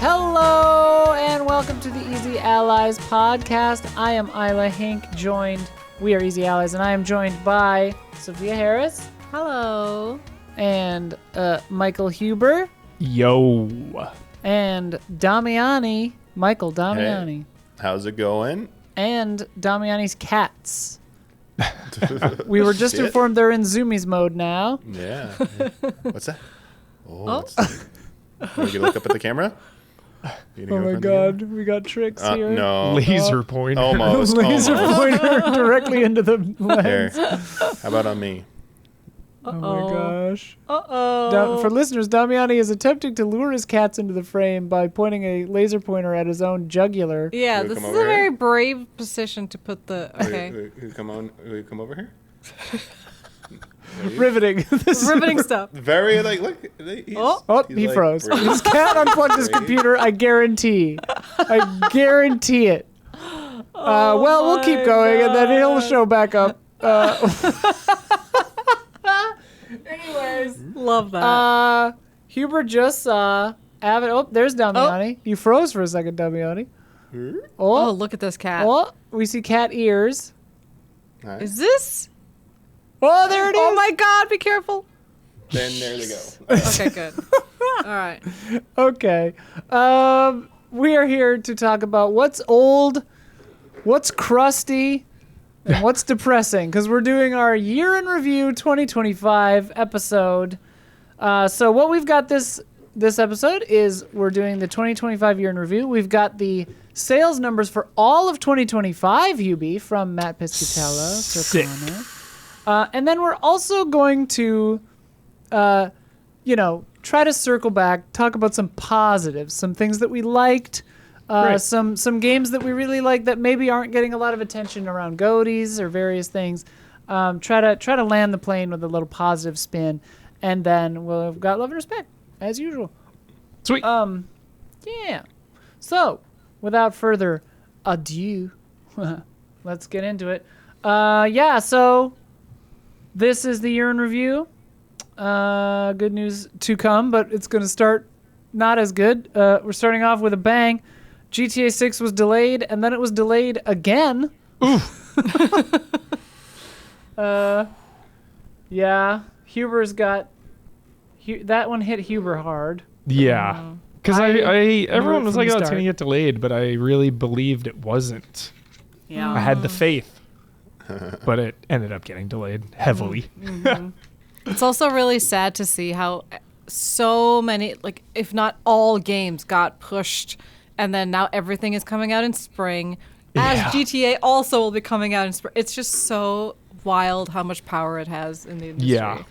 Hello and welcome to the Easy Allies podcast. I am Isla Hink, we are Easy Allies, and I am joined by Sophia Harris. Hello. And Michael Huber. Yo. And Damiani, Michael Damiani. Hey, how's it going? And Damiani's cats. We were just informed they're in Zoomies mode now. Yeah. What's that? What's that? Can you look up at the camera? Oh my god, we got tricks here. No. Laser pointer. Almost. Laser pointer directly into the lens. Here. How about on me? Oh my gosh. Uh-oh. For listeners, Damiani is attempting to lure his cats into the frame by pointing a laser pointer at his own jugular. Yeah, Will you this come is a over very here? brave position to put the... Okay. Will you come over here? Riveting. Riveting stuff. Very, look. He's He like froze. brave. His cat unplugged his computer, I guarantee. I guarantee it. Well, we'll keep going, and then he'll show back up. Anyways. Love that. Huber just saw Avid. Oh, there's Damiani. You froze for a second, Damiani. Oh, look at this cat. Oh, we see cat ears. Nice. Is this? Oh, there it is. Oh my god, be careful. Then there they go. Okay, good. All right. Okay. We are here to talk about what's old, what's crusty, and what's depressing, because we're doing our year in review 2025 episode. So what we've got this episode is we're doing the 2025 year in review. We've got the sales numbers for all of 2025, Hubie, from Matt Piscatella. Sick. And then we're also going to, try to circle back, talk about some positives, some things that we liked, some games that we really like that maybe aren't getting a lot of attention around GOTYs or various things. Try to land the plane with a little positive spin, and then we'll have got love and respect as usual. Sweet. Yeah. So, without further ado, let's get into it. So this is the year in review. Good news to come, but it's going to start not as good. We're starting off with a bang. GTA 6 was delayed, and then it was delayed again. Yeah. Huber's got... that one hit Huber hard. Yeah. Because everyone was like, from oh, the it's going to get delayed, but I really believed it wasn't. Yeah. I had the faith. But it ended up getting delayed heavily. It's also really sad to see how so many, if not all games got pushed, and then now everything is coming out in spring, as GTA also will be coming out in spring. It's just so wild how much power it has in the industry. Yeah.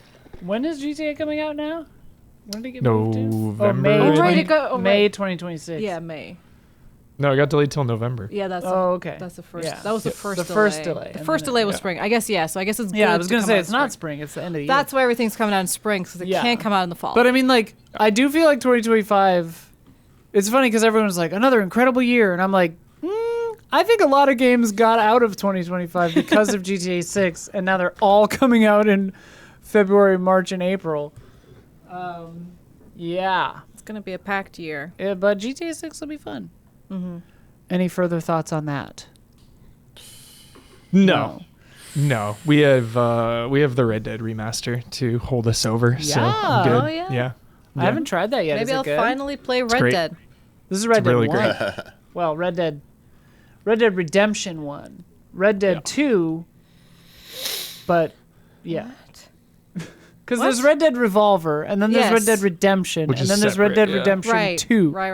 When is GTA coming out now? When did it get moved to? November. Oh, May, Oh, right, it got- oh, May right. 2026. Yeah, May. No, it got delayed till November. Yeah, that's okay. That's the first. Yeah. That was the Yeah. first. The delay. first delay, The and first then delay was yeah. spring. I guess So I guess it's. Yeah, good I was to going to come say out it's in not spring. It's the end of the year. That's why everything's coming out in spring because it Yeah. can't come out in the fall. But I mean, I do feel like 2025. It's funny because everyone's like, another incredible year. And I'm like, I think a lot of games got out of 2025 because of GTA 6. And now they're all coming out in February, March, and April. Yeah. it's gonna be a packed year. But GTA 6 will be fun. Mm-hmm. Any further thoughts on that? No. We have the Red Dead remaster to hold us over. So Yeah. I'm good. Oh, yeah? Yeah. I haven't tried that yet. Maybe Is it I'll good? finally play Red great. Dead. This is Red Dead really 1. great. Well, Red Dead Redemption 1. Red Dead 2. But, yeah. Because there's Red Dead Revolver, and then there's Yes. Red Dead Redemption, Which and is then there's Red Dead separate, yeah. Redemption Right. 2. Right.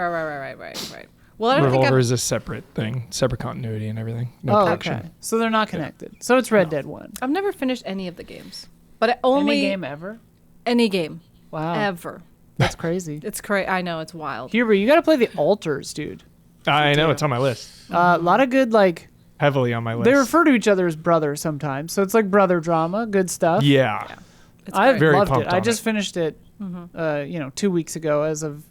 Well, I don't think Revolver I've. is a separate thing, separate continuity and everything. No Oh, connection. okay. So they're not connected. So it's Red Dead 1. I've never finished any of the games, but I only Any game ever? any game Wow. ever. That's crazy. It's crazy. I know it's wild. Huber, you got to play the Alters, dude. I know, it's on my list. A lot of good, Heavily on my list. they refer to each other as brothers sometimes. So it's like brother drama, good stuff. Yeah. It's I great. Very loved it. pumped I on just it. finished it, 2 weeks ago as of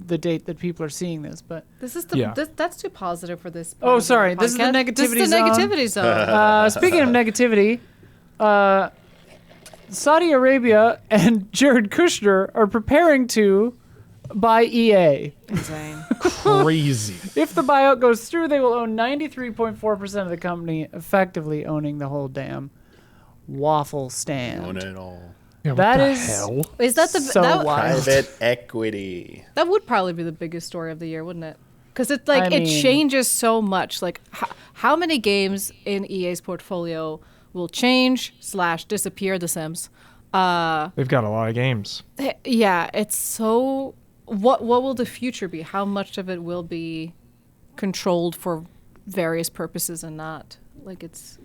the date that people are seeing this. But This is the. Yeah. That's too positive for this. Oh, part of the sorry, this is the podcast. negativity This is the zone. negativity zone. speaking of negativity, Saudi Arabia and Jared Kushner are preparing to by EA. Insane. Crazy. If the buyout goes through, they will own 93.4% of the company, effectively owning the whole damn waffle stand. Own it all. Yeah, what That the is- hell? Is that the So that, wild. Private equity. that would probably be the biggest story of the year, wouldn't it? Because it's like I it mean- changes so much. Like how many games in EA's portfolio will change / disappear? The Sims. They've got a lot of games. Yeah, it's so. What will the future be? How much of it will be controlled for various purposes and not? Like it's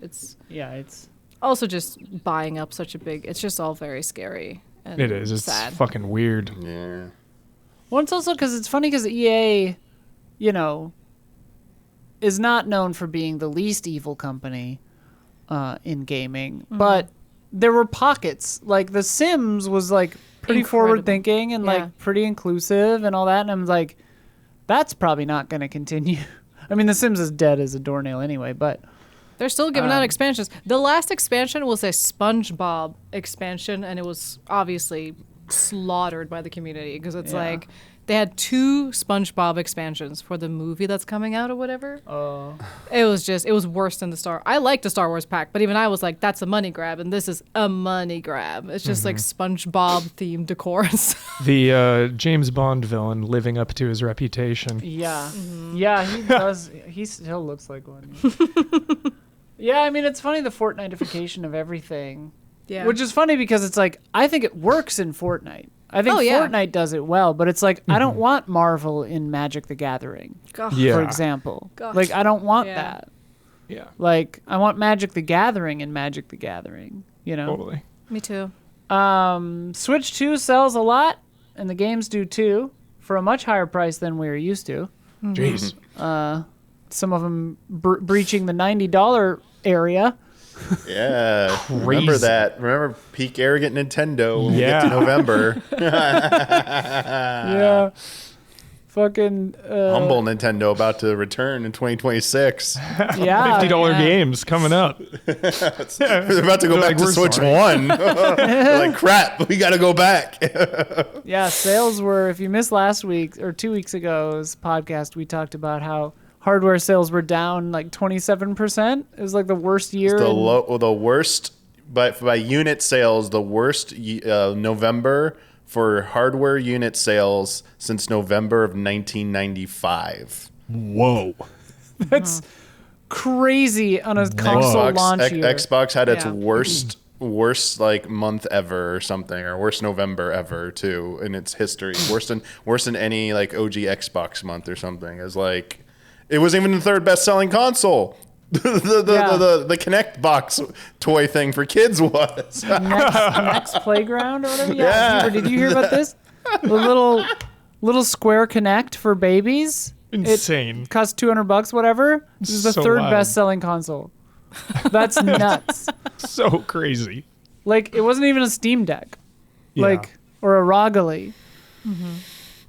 Yeah, it's also just buying up such a big. It's just all very scary. And It is. It's sad. fucking weird. Yeah. well, it's also because it's funny because EA, you know, is not known for being the least evil company in gaming, but there were pockets. Like The Sims was like pretty Incredible. forward thinking and Yeah. like pretty inclusive and all that, and I'm like, that's probably not going to continue. I mean, The Sims is dead as a doornail anyway, but They're still giving out expansions. The last expansion was a SpongeBob expansion, and it was obviously slaughtered by the community because it's Yeah. like they had 2 SpongeBob expansions for the movie that's coming out or whatever. It was worse than I liked the Star Wars pack, but even I was like, that's a money grab, and this is a money grab. It's just like SpongeBob themed decor. The James Bond villain living up to his reputation. yeah, yeah, he does. He still looks like one. Yeah, I mean, it's funny the Fortnite-ification of everything. Yeah. Which is funny because it's like, I think it works in Fortnite. I think Oh, yeah. Fortnite does it well, but it's like, I don't want Marvel in Magic the Gathering, Gosh. Yeah. for example. Gosh. Like, I don't want Yeah. that. Yeah. Like, I want Magic the Gathering in Magic the Gathering, you know? Totally. Me too. Switch 2 sells a lot, and the games do too, for a much higher price than we were used to. Jeez. Some of them breaching the $90 area. Yeah. Remember Crazy. that. Remember peak arrogant Nintendo when we get Yeah. to November. Yeah. Fucking Humble Nintendo about to return in 2026. yeah. $50 yeah. games coming up. They're about to go They're back like, to "We're Switch sorry." 1. They're like, crap, we got to go back. Yeah, sales were, if you missed last week or 2 weeks ago's podcast, we talked about how hardware sales were down like 27%. It was like the worst year. The worst, but by unit sales, the worst November for hardware unit sales since November of 1995. Whoa. That's crazy on a console launch year. Xbox had its Yeah. worst like month ever or something, or worst November ever too in its history. Worse than any like OG Xbox month or something. It was like, it wasn't even the 3rd best selling console. The Kinect box toy thing for kids was. Next Playground or whatever. Yeah. Yeah. Huber, did you hear about this? The little square Kinect for babies. Insane. It costs $200, whatever. This is the So 3rd wild. best selling console. That's nuts. So crazy. Like, it wasn't even a Steam Deck. Yeah. Like, or a Rogali.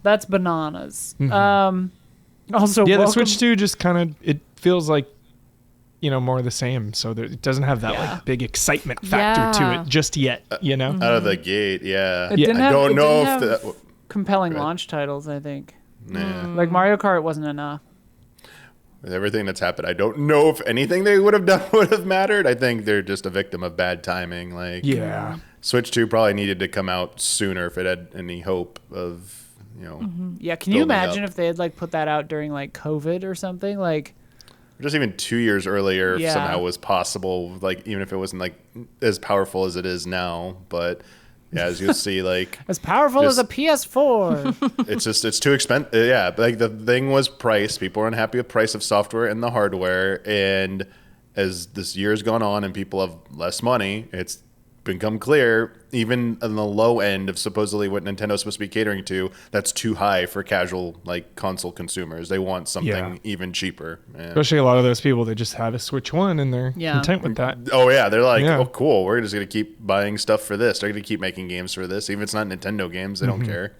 That's bananas. Also, Yeah, the welcome- Switch 2 just kind of, it feels like, you know, more of the same. So it doesn't have that Yeah. like big excitement factor to Yeah. it just yet, you know? Out of the gate, yeah. It didn't I have- don't it know didn't if have compelling Right. launch titles, I think. nah. Like Mario Kart wasn't enough. With everything that's happened, I don't know if anything they would have done would have mattered. I think they're just a victim of bad timing. Like, Yeah. Switch 2 probably needed to come out sooner if it had any hope of, you know, Yeah, can you Building imagine up. if they had like put that out during like COVID or something? Like, just even 2 years earlier Yeah. if somehow was possible. Like, even if it wasn't like as powerful as it is now, but yeah, as you'll see, like as powerful as a PS4. it's too expensive. Yeah, but, like the thing was price. People are unhappy with price of software and the hardware, and as this year has gone on and people have less money, it's become clear, even on the low end of supposedly what Nintendo's supposed to be catering to, that's too high for casual like console consumers. They want something Yeah. even cheaper. Yeah. Especially a lot of those people that just have a Switch 1 and they're Yeah. content with that. Oh yeah, they're like, Yeah. oh cool, we're just gonna keep buying stuff for this. They're gonna keep making games for this, even if it's not Nintendo games. They don't care.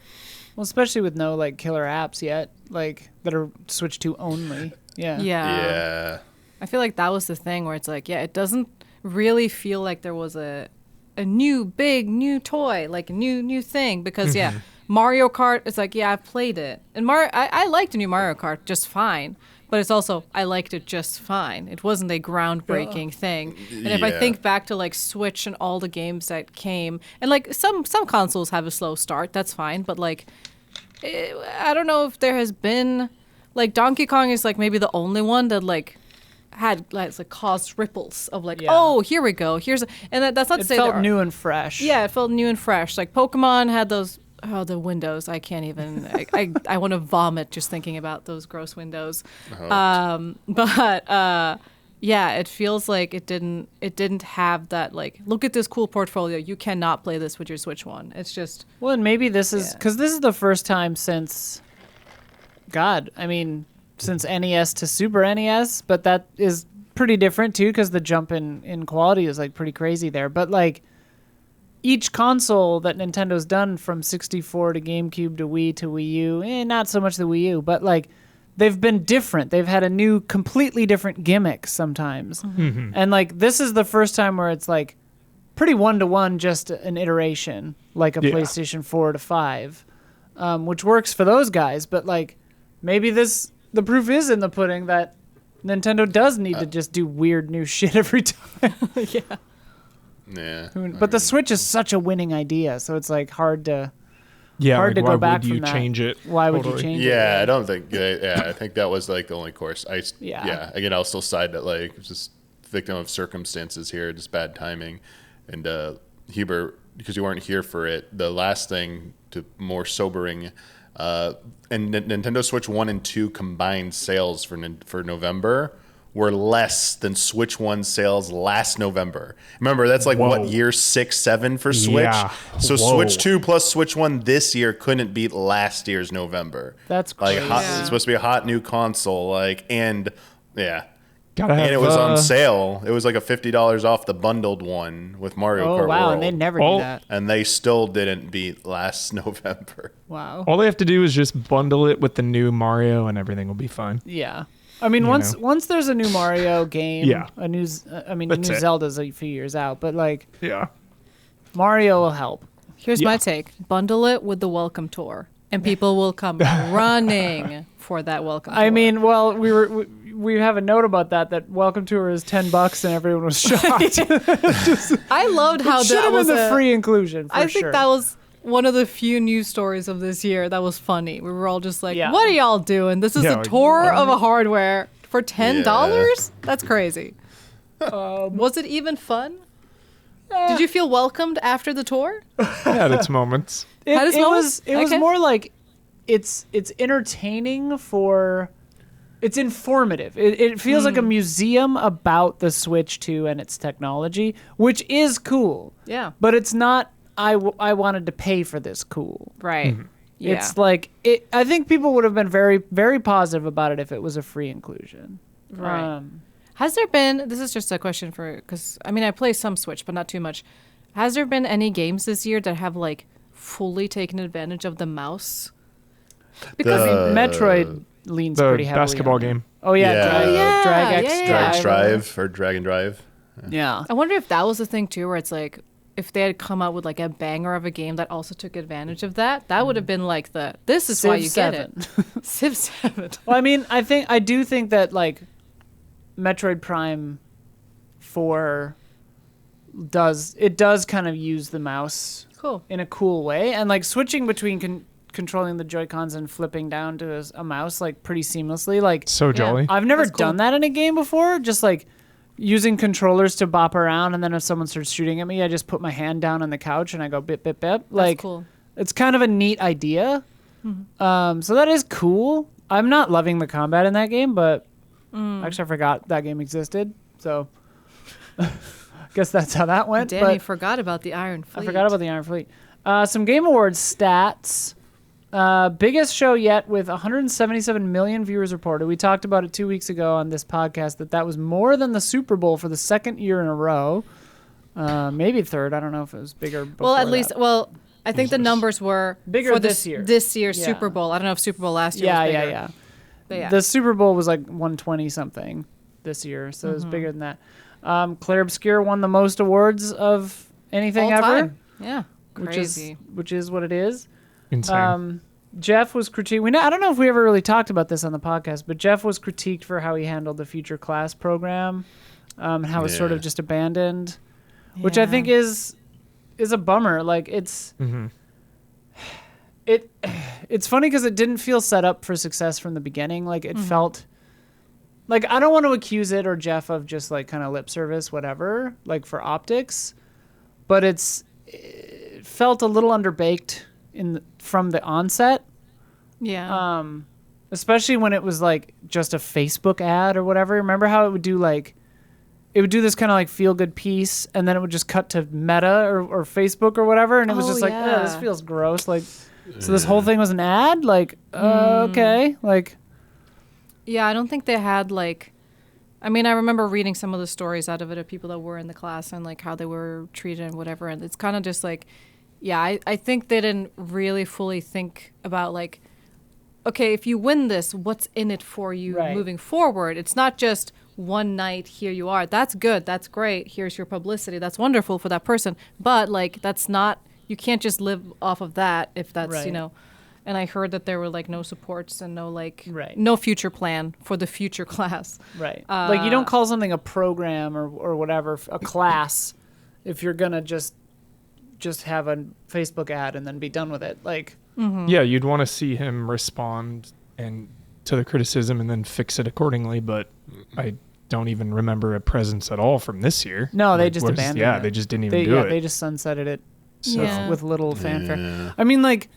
Well, especially with no like killer apps yet, like that are Switch 2 only. Yeah. Yeah. I feel like that was the thing where it's like, yeah, it doesn't really feel like there was a new big new toy, like a new thing, because yeah, Mario Kart, it's like, yeah, I've played it. And I liked the new Mario Kart just fine. But it's also, I liked it just fine. It wasn't a groundbreaking thing. And if I think back to like Switch and all the games that came, and like some consoles have a slow start, that's fine. But like, I don't know if there has been, like Donkey Kong is like maybe the only one that like had like caused ripples of like, oh, here we go. And that's not to say it felt new and fresh. Yeah, it felt new and fresh. Like Pokemon had those. Oh, the windows! I can't even. I want to vomit just thinking about those gross windows. But yeah, it feels like it didn't have that. Like, look at this cool portfolio. You cannot play this with your Switch One. It's just. Well, and maybe this is because this is the first time since. God, I mean, since NES to Super NES, but that is pretty different too because the jump in quality is like pretty crazy there. But like. Each console that Nintendo's done from 64 to GameCube to Wii to Wii U, not so much the Wii U, but like they've been different. They've had a new, completely different gimmick sometimes. Mm-hmm. And like this is the first time where it's like pretty one-to-one, just an iteration, like a PlayStation 4 to 5, which works for those guys. But like maybe the proof is in the pudding that Nintendo does need to just do weird new shit every time. Yeah. Yeah. But the Switch is such a winning idea, so it's like hard to like, to go back from that. Why would you change it? Why would you change it? Yeah, I don't think. I think that was like the only course. Again, I'll still side that like it was just victim of circumstances here, just bad timing. And Hubert, because you weren't here for it, the last thing to more sobering. And Nintendo Switch 1 and 2 combined sales for November were less than Switch 1 sales last November. Remember, that's like what, year 6, 7 for Switch? Yeah. So Switch 2 plus Switch 1 this year couldn't beat last year's November. That's like crazy. It's supposed to be a hot new console, like, and yeah. Gotta have, and it was on sale. It was like a $50 off the bundled one with Mario Kart Oh wow, World. and they never do that. And they still didn't beat last November. Wow. All they have to do is just bundle it with the new Mario, and everything will be fine. Yeah. I mean, once there's a new Mario game, a new Zelda's a few years out, but like, Mario will help. Here's my take: bundle it with the welcome tour, and people will come running for that welcome tour. I mean, well, we have a note about that welcome tour is $10, and everyone was shocked. I loved how should that have was been the free inclusion. I think that was one of the few news stories of this year that was funny. We were all just like, what are y'all doing? This is a tour of a hardware for $10? Yeah. That's crazy. Was it even fun? Did you feel welcomed after the tour? It had its moments. It was more like it's entertaining for... It's informative. It feels like a museum about the Switch 2 and its technology, which is cool. Yeah. But it's not... I wanted to pay for this cool. Right. Mm-hmm. Yeah. It's like I think people would have been very, very positive about it if it was a free inclusion. Right. Has there been, this is just a question because I mean, I play some Switch, but not too much. Has there been any games this year that have like fully taken advantage of the mouse? Because Metroid leans pretty heavily. The basketball on game. Oh, yeah. Drag Drive or Dragon Drive. Yeah. I wonder if that was the thing too, where it's like, if they had come out with like a banger of a game that also took advantage of that, that would have been like this is Civ why you 7. get it. Civ 7. Well, I mean, I do think that like Metroid Prime 4 does kind of use the mouse in a cool way, and like switching between controlling the Joy-Cons and flipping down to a mouse like pretty seamlessly, like so jolly. I've never done that in a game before, just like using controllers to bop around, and then if someone starts shooting at me, I just put my hand down on the couch and I go bip bip bip. Like, that's cool. It's kind of a neat idea. Mm-hmm. So that is cool. I'm not loving the combat in that game, but actually I forgot that game existed. So I guess that's how that went. Danny forgot about the Iron Fleet. I forgot about the Iron Fleet. Some Game Awards stats. Biggest show yet with 177 million viewers reported. We talked about it 2 weeks ago on this podcast that was more than the Super Bowl for the second year in a row. Maybe third. I don't know if it was bigger. Well, at least, I think the numbers were bigger for this year. This year's Super Bowl. I don't know if Super Bowl last year was bigger. Yeah. But yeah. The Super Bowl was like 120 something this year, so it was bigger than that. Claire Obscure won the most awards of anything All ever. time. Yeah. Crazy. Which is what it is. Insane. Jeff was critiqued. I don't know if we ever really talked about this on the podcast, but Jeff was critiqued for how he handled the future class program, and how it's sort of just abandoned, which I think is a bummer. Like it's funny because it didn't feel set up for success from the beginning. Like it felt like, I don't want to accuse it or Jeff of just like kind of lip service, whatever, like for optics, but it felt a little underbaked from the onset. Yeah. Especially when it was like just a Facebook ad or whatever. Remember how it would do this kind of like feel good piece, and then it would just cut to Meta or Facebook or whatever, and it was just like, oh, this feels gross. Like, so this whole thing was an ad. Like, okay, like. Yeah, I don't think they had like. I mean, I remember reading some of the stories out of it of people that were in the class and like how they were treated and whatever, and it's kind of just like, yeah, I think they didn't really fully think about like, okay, if you win this, what's in it for you moving forward? It's not just one night, here you are. That's good. That's great. Here's your publicity. That's wonderful for that person. But like, that's not, you can't just live off of that if that's, you know. And I heard that there were like no supports and no like, no future plan for the future class. Right. Like you don't call something a program or whatever, a class, if you're going to just have a Facebook ad and then be done with it. Like, yeah, you'd want to see him respond and to the criticism and then fix it accordingly. But I don't even remember a presence at all from this year. No, they just abandoned it. Yeah, they just didn't even do it. They just sunsetted it with little fanfare. Yeah. I mean, like,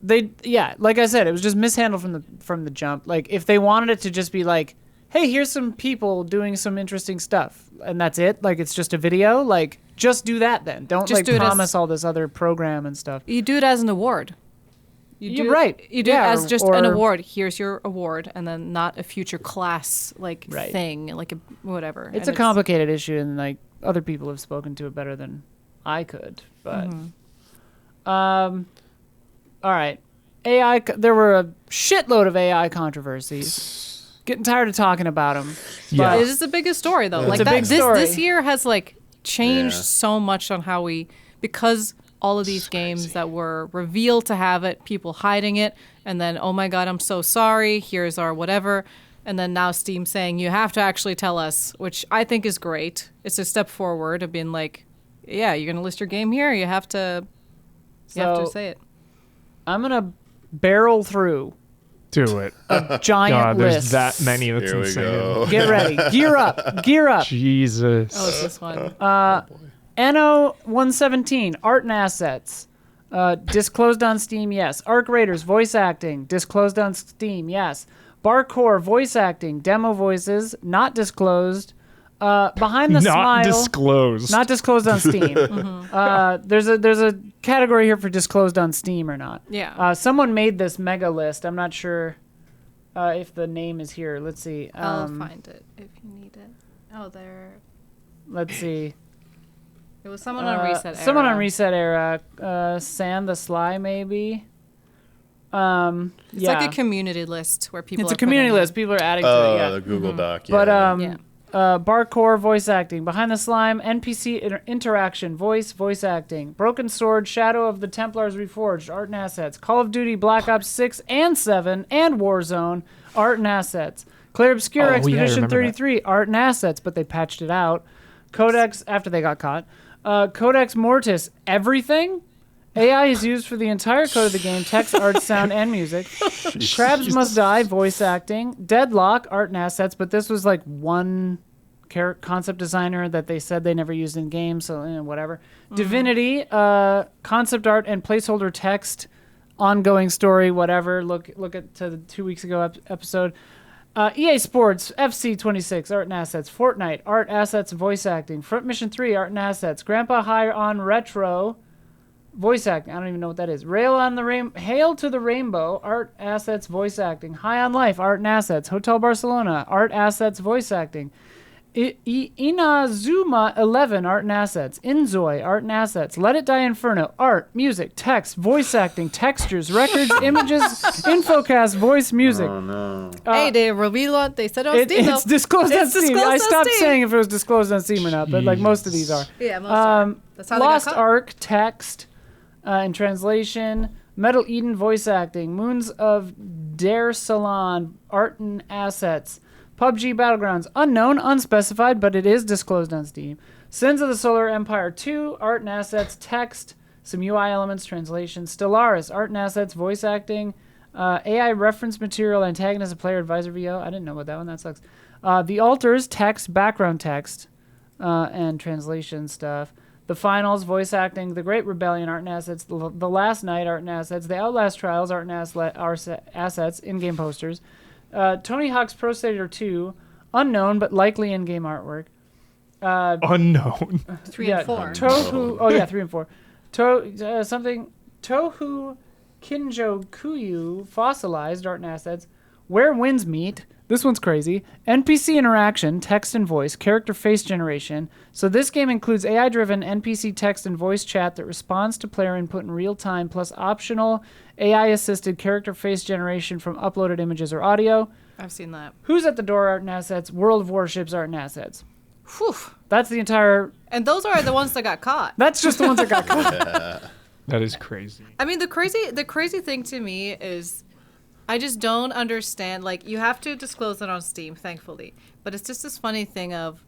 like I said, it was just mishandled from the jump. Like, if they wanted it to just be like, hey, here's some people doing some interesting stuff, and that's it, like it's just a video, like just do that then. Don't just like promise all this other program and stuff. You do it as an award. You do it as just an award. Here's your award, and then not a future class thing, like whatever. It's a complicated issue, and like other people have spoken to it better than I could. But all right, AI. There were a shitload of AI controversies. Getting tired of talking about them. Yeah, it is the biggest story though. It's a big story. This year has like changed so much on how because all of these games that were revealed to have it, people hiding it, and then, oh my God, I'm so sorry, here's our whatever. And then now Steam saying, you have to actually tell us, which I think is great. It's a step forward of being like, yeah, you're going to list your game here, you have to say it. I'm going to barrel through. Do it. A giant There's list. that many. That's Here we insane. go. Get ready. Gear up. Gear up. Jesus. Oh, it's this one. Anno 117, art and assets. Disclosed on Steam, yes. Arc Raiders, voice acting. Disclosed on Steam, yes. Barcore, voice acting. Demo voices, not disclosed. Behind the Smile. Disclosed. Not disclosed on Steam. There's a category here for disclosed on Steam or not. Yeah. Someone made this mega list. I'm not sure if the name is here. Let's see. I'll find it if you need it. Oh, there. Let's see. It was someone on Reset Era. Someone on Reset Era. Sam the Sly, maybe. It's like a community list where people. It's a community list. People are adding to it. Yeah. The Google Doc. But Yeah. Barcore, voice acting. Behind the Slime, NPC interaction, voice acting. Broken Sword, Shadow of the Templars Reforged, art and assets. Call of Duty, Black Ops 6 and 7, and Warzone, art and assets. Clair Obscur, Expedition 33, art and assets, but they patched it out. Codex, after they got caught. Codex Mortis, everything. AI is used for the entire code of the game, text, art, sound, and music. Crabs Must Die, voice acting. Deadlock, art and assets, but this was like one concept designer that they said they never used in games, so whatever. Divinity, concept art and placeholder text, ongoing story, whatever. Look at to the 2 weeks ago episode. EA Sports, FC 26, art and assets. Fortnite, art, assets, voice acting. Front Mission 3, art and assets. Grandpa High on Retro, voice acting. I don't even know what that is. Hail to the Rainbow, art, assets, voice acting. High on Life, art and assets. Hotel Barcelona, art, assets, voice acting. Inazuma 11, art and assets. Inzoi, art and assets. Let It Die Inferno, art, music, text, voice acting, textures, records, images, infocast, voice, music. Oh no. Hey, they revealed. They said on Steam. It's disclosed on Steam. I stopped saying if it was disclosed on Steam or not, but like most of these are. Yeah, most are. That's how they got Lost caught. Ark, text. In translation, Metal Eden voice acting, Moons of Dare Salon art and assets, PUBG Battlegrounds unknown, unspecified, but it is disclosed on Steam. Sins of the Solar Empire 2 art and assets, text, some UI elements, translation. Stellaris art and assets, voice acting, AI reference material, antagonist, and player advisor VO. I didn't know about that one. That sucks. The Altars text, background text, and translation stuff. The Finals, voice acting, The Great Rebellion, art and assets, The Last Night, art and assets, The Outlast Trials, art and assets, in-game posters, Tony Hawk's Pro Skater 2, unknown but likely in-game artwork. Unknown. 3 and 4. Tohu, 3 and 4. Tohu Kinjo Kuyu, fossilized, art and assets, Where Winds Meet. This one's crazy. NPC interaction, text and voice, character face generation. So this game includes AI-driven NPC text and voice chat that responds to player input in real time, plus optional AI-assisted character face generation from uploaded images or audio. I've seen that. Who's at the Door, art and assets, World of Warships, art and assets. Whew. That's the entire... And those are the ones that got caught. That's just the ones that got caught. That is crazy. I mean, the crazy thing to me is I just don't understand. Like, you have to disclose it on Steam, thankfully. But it's just this funny thing of,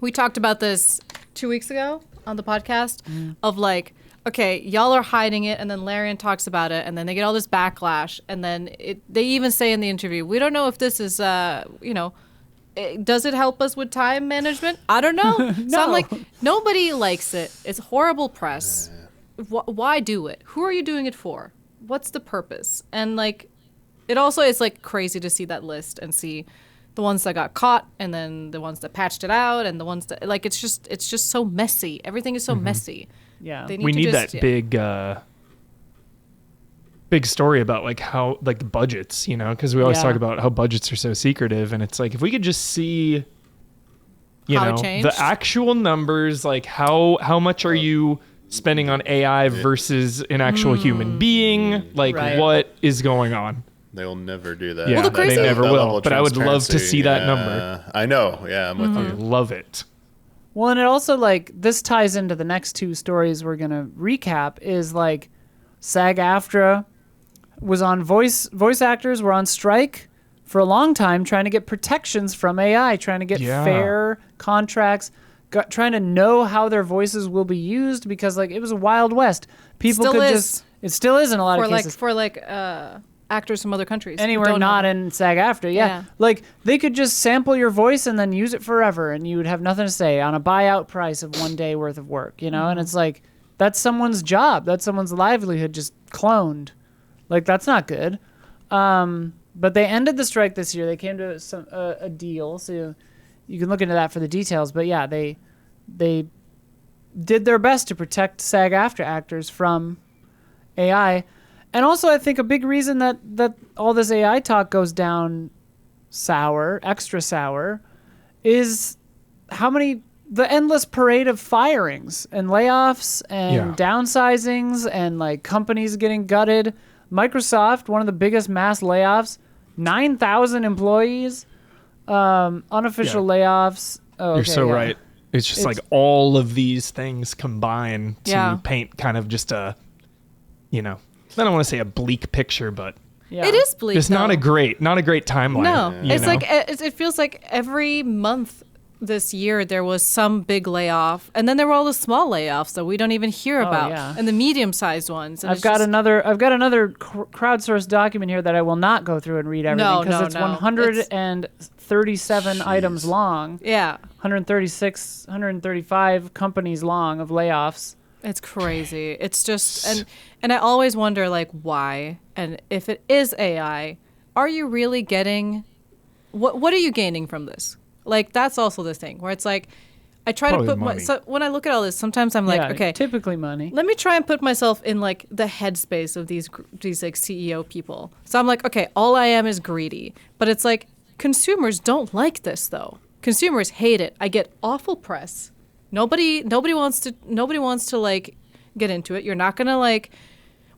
we talked about this 2 weeks ago on the podcast, of like, okay, y'all are hiding it, and then Larian talks about it, and then they get all this backlash, and then they even say in the interview, we don't know if this is, does it help us with time management? I don't know. No. So I'm like, nobody likes it. It's horrible press. Why do it? Who are you doing it for? What's the purpose? And like, it also is like crazy to see that list and see the ones that got caught and then the ones that patched it out and the ones that like, it's just so messy. Everything is so messy. Yeah. They We to need just- that big story about like how like the budgets, because we always Yeah. talk about how budgets are so secretive, and it's like if we could just see How it changed? the actual numbers, like how much are you spending on AI versus an actual human being, like Right. what is going on. They'll never do that. Yeah, Well, the crazy- they never That level will, of but I would love to transparency, see that yeah. number. I know. Yeah, I'm with I you. love it. Well, and it also, like, this ties into the next two stories we're going to recap, is, like, SAG-AFTRA was on voice actors were on strike for a long time trying to get protections from AI, trying to get Yeah. fair contracts, trying to know how their voices will be used, because, like, it was a Wild West. People Still could is. just... It still is in a lot of cases. for actors from other countries. who Anywhere don't not know. in SAG-AFTRA, yeah. Yeah. Like, they could just sample your voice and then use it forever, and you would have nothing to say on a buyout price of 1 day worth of work, And it's like, that's someone's job. That's someone's livelihood just cloned. Like, that's not good. But they ended the strike this year. They came to a deal, so you can look into that for the details. But yeah, they did their best to protect SAG-AFTRA actors from AI. And also, I think a big reason that all this AI talk goes down extra sour, is the endless parade of firings and layoffs and downsizings and like companies getting gutted. Microsoft, one of the biggest mass layoffs, 9,000 employees, unofficial layoffs. Oh, You're okay, so yeah. right. It's just like all of these things combine to Yeah. paint kind of just a, I don't want to say a bleak picture, but Yeah. It is bleak. it's not though. a great timeline. No, you it's know? like it feels like every month this year there was some big layoff, and then there were all the small layoffs that we don't even hear about, yeah. and the medium-sized ones. And I've got another crowdsourced document here that I will not go through and read everything, No, because no, it's no. 137 items long, Yeah, 135 companies long of layoffs. it's crazy. It's just and I always wonder like why, and if it is AI, are you really getting what are you gaining from this? Like that's also the thing where it's like I try Probably to put money. so when I look at all this, sometimes I'm like, Yeah, okay, typically money. let me try and put myself in like the headspace of these like CEO people. So I'm like, okay, all I am is greedy, but it's like consumers don't like this though. Consumers hate it. I get awful press. Nobody wants to like get into it. You're not gonna like.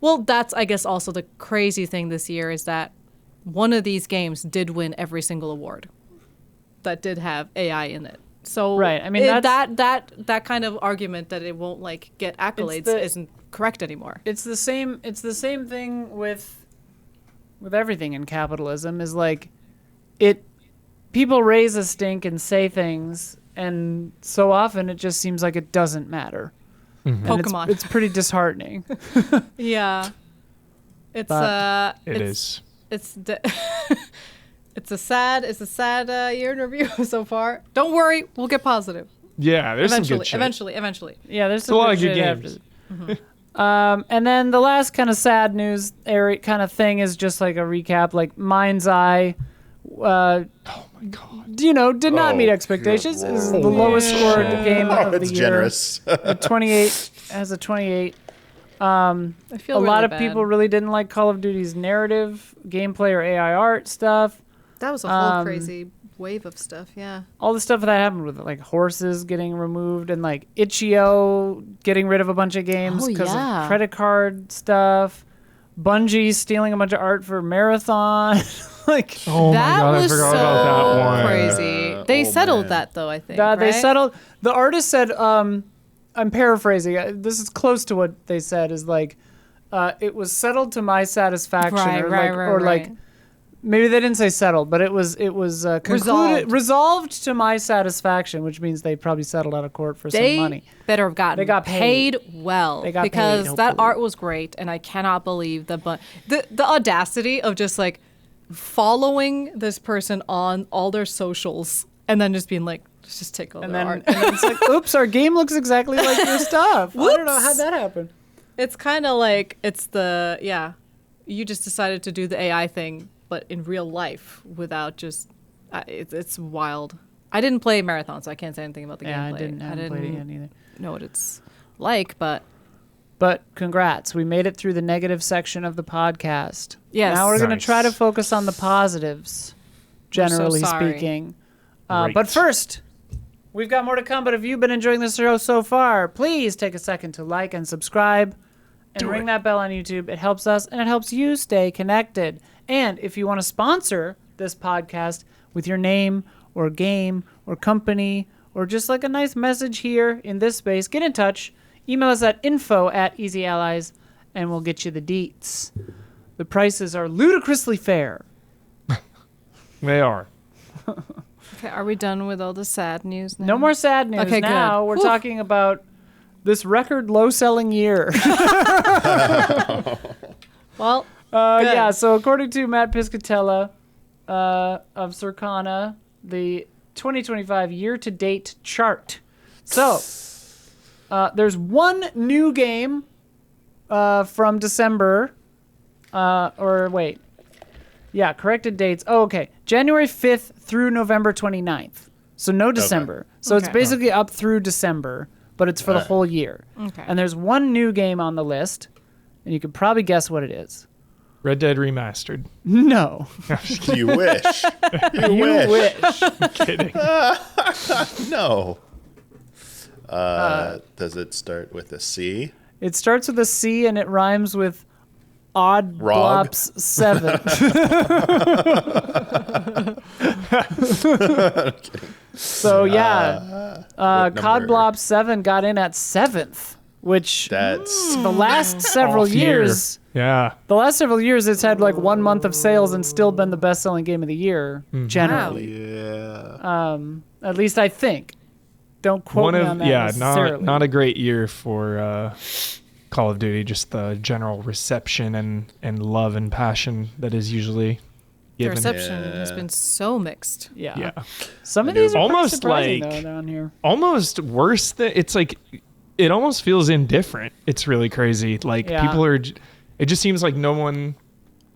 Well, that's I guess also the crazy thing this year is that one of these games did win every single award that did have AI in it. So Right, I mean, that kind of argument that it won't like get accolades the- isn't correct anymore. It's the same thing with everything in capitalism is like people raise a stink and say things, and so often it just seems like it doesn't matter. Mm-hmm. And Pokemon. It's pretty disheartening. Yeah. It's It is. It's it's a sad year in review so far. Don't worry, we'll get positive. Yeah, there's some good shit. Eventually. Yeah, there's a some lot of shit good after games. And then the last kind of sad news area kind of thing is just like a recap. Like Mind's Eye, Oh my god. did not meet expectations. It is the lowest scored game of the It's year. generous. A 28 has a 28. I feel A really lot of bad. people really didn't like Call of Duty's narrative, gameplay, or AI art stuff. That was a whole crazy wave of stuff. Yeah. All the stuff that happened with like horses getting removed and like Itch.io getting rid of a bunch of games Oh, because yeah. of credit card stuff. Bungie stealing a bunch of art for Marathon. Like Oh that my god, I was forgot so about that one. crazy. They settled man. that though, I think. they right? settled. The artist said, I'm paraphrasing. This is close to what they said. Is like, it was settled to my satisfaction, or like maybe they didn't say settled, but it was concluded, resolved to my satisfaction, which means they probably settled out of court for some money. Better have gotten They got paid. well They got because paid, that hopefully. art was great, and I cannot believe the audacity of just like following this person on all their socials and then just being like, let's just take all And their then, art. and then it's like, oops, our game looks exactly like your stuff. I don't know how'd that happen. It's kind of like you just decided to do the AI thing, but in real life without just it's wild. I didn't play Marathon, so I can't say anything about the Yeah, gameplay. I haven't played it yet either. know what it's like, but But congrats, we made it through the negative section of the podcast. Yes. Now we're going to Nice. try to focus on the positives, generally sorry. speaking. Great. But first, we've got more to come. But if you've been enjoying this show so far, please take a second to like and subscribe and ring that bell on YouTube. It helps us and it helps you stay connected. And if you want to sponsor this podcast with your name or game or company or just like a nice message here in this space, get in touch. Email us at info@EasyAllies, and we'll get you the deets. The prices are ludicrously fair. They are. okay, are we done with all the sad news now? No more sad news. Okay, now good. we're Whew. talking about this record low-selling year. Well, good. Yeah, so according to Matt Piscatella of Circana, the 2025 year-to-date chart. So there's one new game from December, corrected dates. Oh, okay. January 5th through November 29th. So no December. So it's Okay. basically up through December, but it's for the whole year. Okay. And there's one new game on the list, and you could probably guess what it is. Red Dead Remastered. No. You wish. You You wish. wish. Kidding. No. Does it start with a C? It starts with a C and it rhymes with Odd Rog. Blops 7. So yeah, What Cod number? Blops 7 got in at 7th, which That's the last several Off year. years, Yeah. it's had like 1 month of sales and still been the best-selling game of the year generally. yeah. At least I think. Don't quote me on that necessarily. not a great year for Call of Duty. Just the general reception and love and passion that is usually the given. reception has been so mixed. Yeah. Yeah. Some of these are Almost pretty surprising, like- though, down here. Almost worse than it's like. It almost feels indifferent. It's really crazy. Like Yeah. people are. It just seems like no one.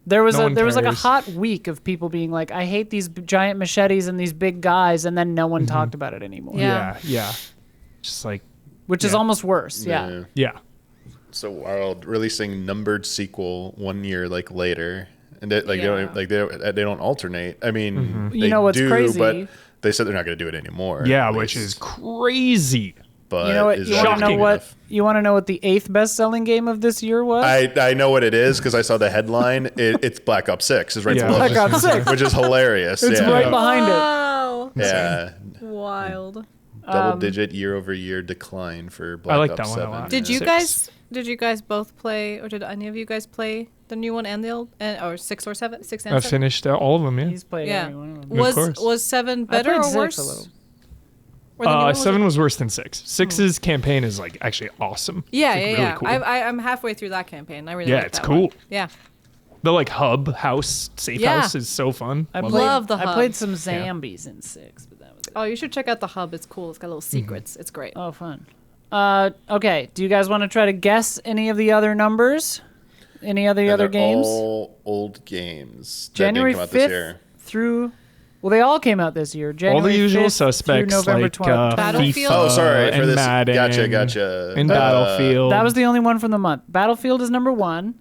There was No one like a cares. hot week of people being like, I hate these giant machetes and these big guys, and then no one talked about it anymore. Yeah. Yeah. Just like Which is Yeah. almost worse. Yeah. yeah. So wild, releasing numbered sequel 1 year later, and they Yeah. they don't alternate. I mean, You they know what's do, crazy? but they said they're not going to do it anymore. Yeah, at which least. is crazy. But You know what? is You that want to know shocking what? enough? You want to know what the 8th best-selling game of this year was? I know what it is because I saw the headline. It's Black Ops 6 is right Yeah. below Black it, Ops 6. which is hilarious. It's yeah. right behind it. Wow. Yeah, Wild. double-digit year-over-year decline for Black I like Ops that one a 7. lot. Did you 6. guys did you guys both play, or did any of you guys play the new one and the old, or 6 or 7? 6 and I 7? finished all of them. Yeah. He's played Yeah. every one of them. Of course. Was 7 better I or played worse? 6 a little. Or the new one was 7 was worse than 6. 6's campaign is like actually awesome. Yeah, It's, like, yeah, really yeah. Cool. I'm halfway through that campaign. I really Yeah, like it's that cool. one. Yeah. The like hub house, safe Yeah. house is so fun. I Love played, it. Love the I hub. played some zombies in 6, but that was it. Oh, you should check out the hub. It's cool. It's got little secrets. It's great. Oh, fun. Okay. Do you guys want to try to guess any of the other numbers? Any other And they're games? all old games. that January didn't come out this 5th year. through. Well, they all came out this year. January All the usual 5th through suspects November like 12th. Battlefield? FIFA Oh, sorry for and this. Madden. Gotcha. And Battlefield. That was the only one from the month. Battlefield is number 1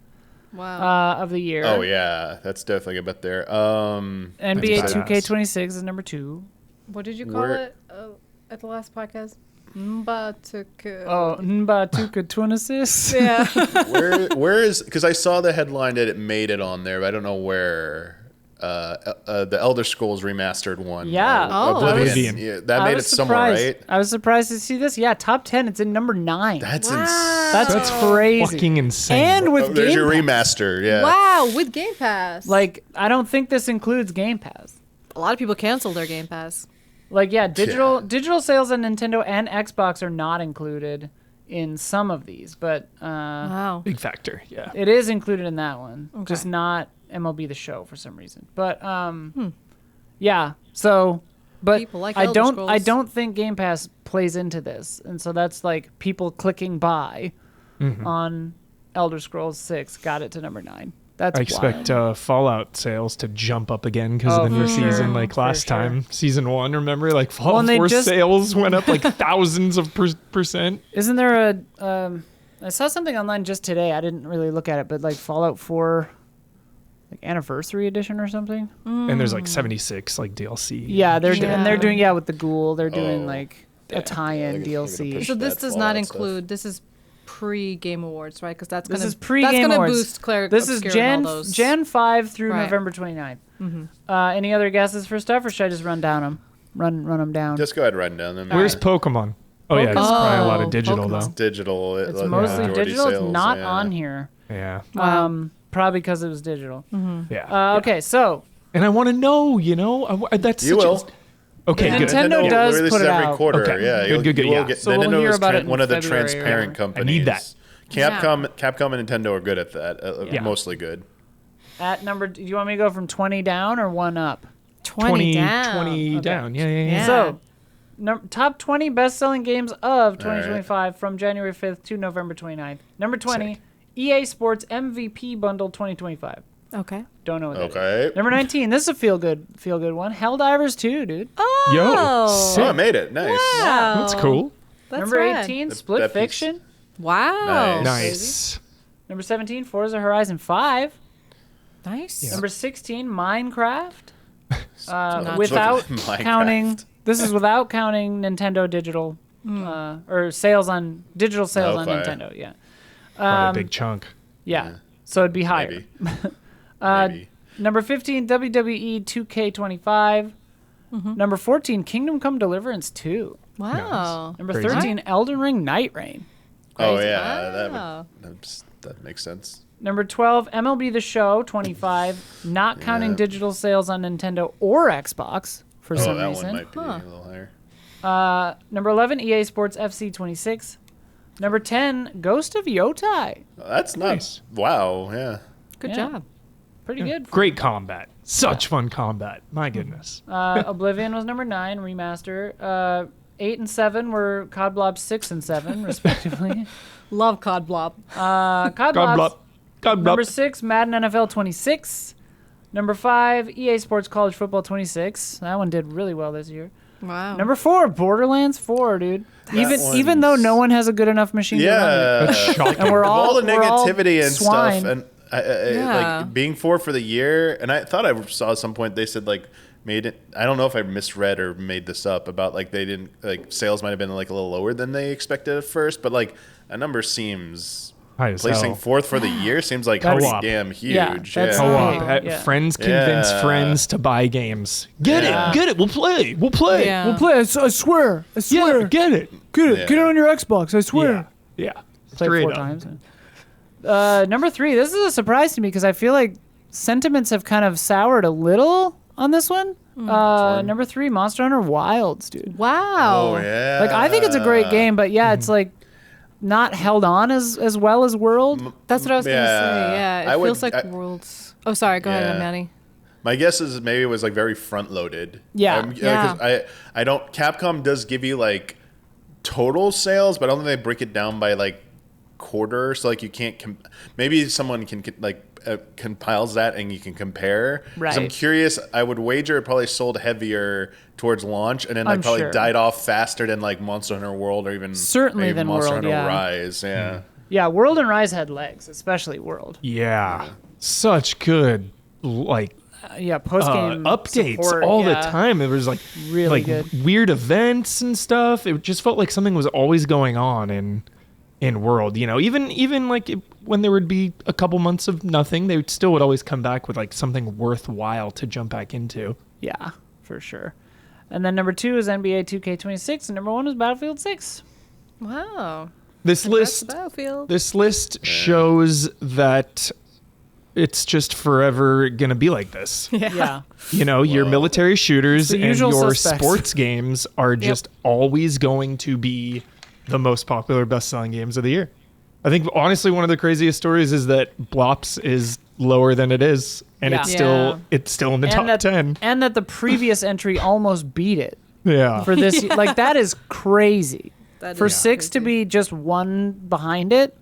Wow. of the year. Oh yeah, that's definitely a bit there. NBA That's badass. 2K26 is number 2. What did you call Where- it at the last podcast? Mbatuka. Oh, Mbatuka 26. Yeah. where is? Because I saw the headline that it made it on there, but I don't know where. The Elder Scrolls remastered one. Yeah. Oh, Oblivion. Yeah, that I made it was somewhere, surprised. right? I was surprised to see this. Yeah, top 10. It's in number 9. That's Wow. insane. That's crazy. fucking insane. And with Oh, there's Game your Pass. remaster. Yeah. Wow, with Game Pass. Like, I don't think this includes Game Pass. a lot of people canceled their Game Pass. Like, yeah, digital sales on Nintendo and Xbox are not included in some of these, but Wow. Big factor. Yeah. it is included in that one. Okay. Just not MLB The Show for some reason. But yeah. So, but People like I Elder don't Scrolls. think Game Pass plays into this, and so that's like people clicking buy on Elder Scrolls 6 got it to number 9. That's I expect wild. Fallout sales to jump up again because Oh, of the new for sure. season. Like For last sure. time, season 1, remember? Like Well, and Fallout they 4 just- sales went up like thousands of percent. Isn't there a? I saw something online just today. I didn't really look at it, but like Fallout 4, like anniversary edition or something. And there's like 76 like DLC. Yeah, they're and they're Yeah. doing with the Ghoul. They're doing Oh. like a tie-in They're gonna DLC. push So this that does not Fallout stuff. include. This is pre-Game Awards, right? Because that's This gonna is pre-Game That's gonna Awards. boost Claire. This is Obscure and all Jan those. Jan 5 through Right. November 29th. Any other guesses for stuff, or should I just run them down? Just go ahead and run down them. Where's Pokemon? Oh yeah, it's probably a lot Oh, of digital Pokemon. digital? it's like, mostly majority digital. It's sales, not yeah. on here. though. Yeah. Wow. Probably because it was digital. Yeah. Okay, so And I want to know, that's You such will. Okay, Yeah. good. Nintendo does releases put it every out. quarter. Okay. Yeah, Good, you will yeah. get- So we'll Nintendo hear is about it in one of the February or transparent whatever. companies. I need that. Capcom and Nintendo are good at that. Yeah. Mostly good. at number, do you want me to go from 20 down or 1 up? 20 down. 20 Okay. down. Yeah. Yeah. So, top 20 best-selling games of 2025 from January 5th to November 29th. Number 20, Sick. EA Sports MVP Bundle 2025. Okay. Don't know what that is. Okay. Number 19, this is a feel-good one. Helldivers 2, dude. Oh. Yo, Oh, I made it. Nice. Wow. That's cool. That's Number rad. 18, That Split piece. Fiction. Wow. Nice. Nice. Number 17, Forza Horizon 5. Nice. Number 16, Minecraft. Not Without Minecraft. counting, this is without counting Nintendo digital, or sales on digital sales on Okay. Nintendo. Yeah, Quite a big chunk. yeah. So it'd be higher. Maybe. Maybe. Number 15, WWE 2K25. Number 14, Kingdom Come Deliverance 2. Wow. Number Crazy. 13, Elden Ring Night Rain. Oh Crazy. yeah, Wow. that makes sense. Number 12, MLB The Show 25. Not counting Yeah. digital sales on Nintendo or Xbox for Oh, some that reason. one might be a little higher. Number 11, EA Sports FC 26. Number 10, Ghost of Yotai. That's not. Nice. Wow. Yeah. Good Yeah. job. Pretty good. Great combat. Such fun combat. My goodness. Oblivion was number 9, remaster. 8 and 7 were COD Blob 6 and 7, respectively. Love Cod Blob. COD God Blobs. blop. God Number blop. 6, Madden NFL 26. Number 5, EA Sports College Football 26. That one did really well this year. Wow. Number 4, Borderlands 4, dude. That Even though one's- no one has a good enough machine to run it. Yeah. That's shocking. And we're Of all all the we're all negativity and swine. stuff, and Yeah. like being 4 for the year, and I thought I saw at some point they said like made it. I don't know if I misread or made this up about like they didn't like sales might have been like a little lower than they expected at first, but like that number seems High as placing hell. 4th for the year seems like That's- pretty damn huge. Yeah, that's Co-op. big. At Yeah. Friends convince Yeah. friends to buy games. Get Yeah. it. Get it. We'll play. We'll play. Yeah. Play, I swear. I Yeah. Get it. Get Yeah. Get it on your Xbox, I Yeah. Yeah. Played Straight 4 up. times. Number 3. This is a surprise to me because I feel like sentiments have kind of soured a little on this one. Number 3, Monster Hunter Wilds, dude. Wow. Oh yeah. Like I think it's a great game, but yeah, it's like not held on as well as World. That's what I was going to say. Yeah. Yeah, it feels like Worlds. Oh, sorry. Go ahead, Yeah. Manny. My guess is maybe it was like very front loaded. Yeah. Yeah. 'Cause I don't. Capcom does give you like total sales, but I don't think they break it down by like quarter. So like you can't. Maybe someone can like compiles that and you can compare. 'Cause I'm Right. curious. I would wager it probably sold heavier towards launch, and then like I'm probably sure. died off faster than like Monster Hunter World or even Certainly maybe than Monster World, Hunter yeah. Rise. Yeah. Yeah, World and Rise had legs, especially World. Yeah. Such good, like, Yeah, post game updates all the time. It was like Really like good. weird events and stuff. It just felt like something was always going on in World. You know, even like when there would be a couple months of nothing, they still would always come back with like something worthwhile to jump back into. Yeah, for sure. And then number 2 is NBA 2K26, and number 1 is Battlefield 6. Wow. This Congrats, list Battlefield. This list shows that it's just forever gonna be like this. Yeah. You know, your military shooters the and usual your suspects. sports games are just always going to be the most popular, best-selling games of the year. I think honestly one of the craziest stories is that Blops is lower than it is, and Yeah. it's still in the top 10. And that the previous entry almost beat it Yeah. for this. Like, that is crazy. That For is 6 to crazy. be just one behind it,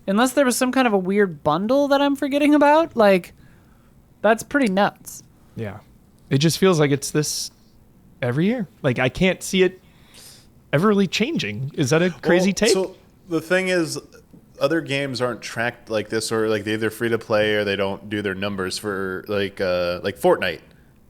unless there was some kind of a weird bundle that I'm forgetting about, like, that's pretty nuts. Yeah. It just feels like it's this every year. Like I can't see it ever really changing. Is that a crazy Well, take? So the thing is, other games aren't tracked like this, or like they're either free to play or they don't do their numbers for like Fortnite.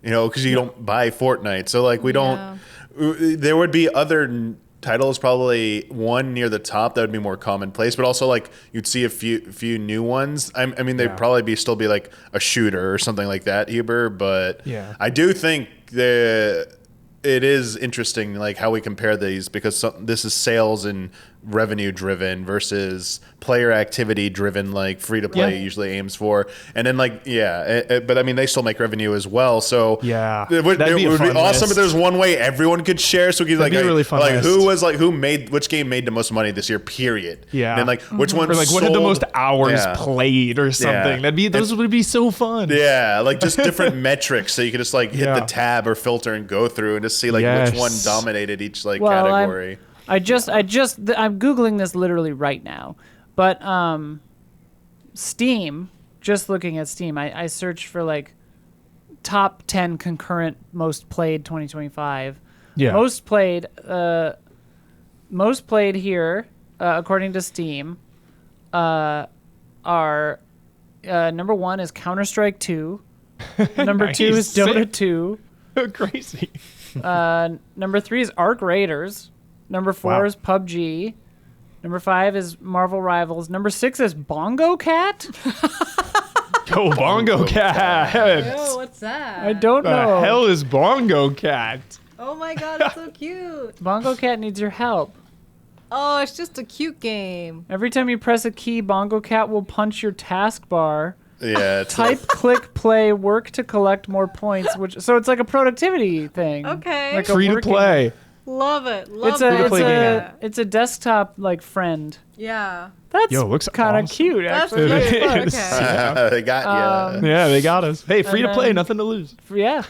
You know, because you don't buy Fortnite, so like we don't. There would be other titles, probably one near the top that would be more commonplace, but also like you'd see a few new ones. I mean, they'd probably still be like a shooter or something like that, Huber. But Yeah. I do think it is interesting, like how we compare these, because this is sales and revenue driven versus player activity driven, like free to play usually aims for. And then like but I mean they still make revenue as well. So Yeah. it would That'd be a be fun awesome list. if there's one way everyone could share. So we could That'd be a really fun list. which game made the most money this year? Period. Yeah. And then like which one or like what had the sold- most hours Yeah. played or something. Those would be so fun. Yeah, like just different metrics, so you could just like hit Yeah. the tab or filter and go through and just see like which one Yes. dominated each like Well, category. I'm Googling this literally right now. But Steam, just looking at Steam, I searched for like top 10 concurrent most played 2025. Yeah. Most played here, according to Steam, are number 1 is Counter-Strike 2. Number 2 is Nice. Dota 2. Crazy. Number 3 is Arc Raiders. Number 4 Wow. is PUBG. Number 5 is Marvel Rivals. Number 6 is Bongo Cat. Go Bongo Cat. Oh, what's that? I don't The know. hell is Bongo Cat? Oh my god, it's so cute. Bongo Cat needs your help. Oh, it's just a cute game. Every time you press a key, Bongo Cat will punch your taskbar. Yeah, it's Type, click, play, work to collect more points. So it's like a productivity thing. Okay. Like a Free to working- play. Love it. Love It's a desktop like friend. Yeah. That's Yo, it looks kind of awesome. cute, That's actually. really fun. It is. Okay. they got you. Yeah, they got us. Hey, free to And play, then- nothing to lose. Yeah.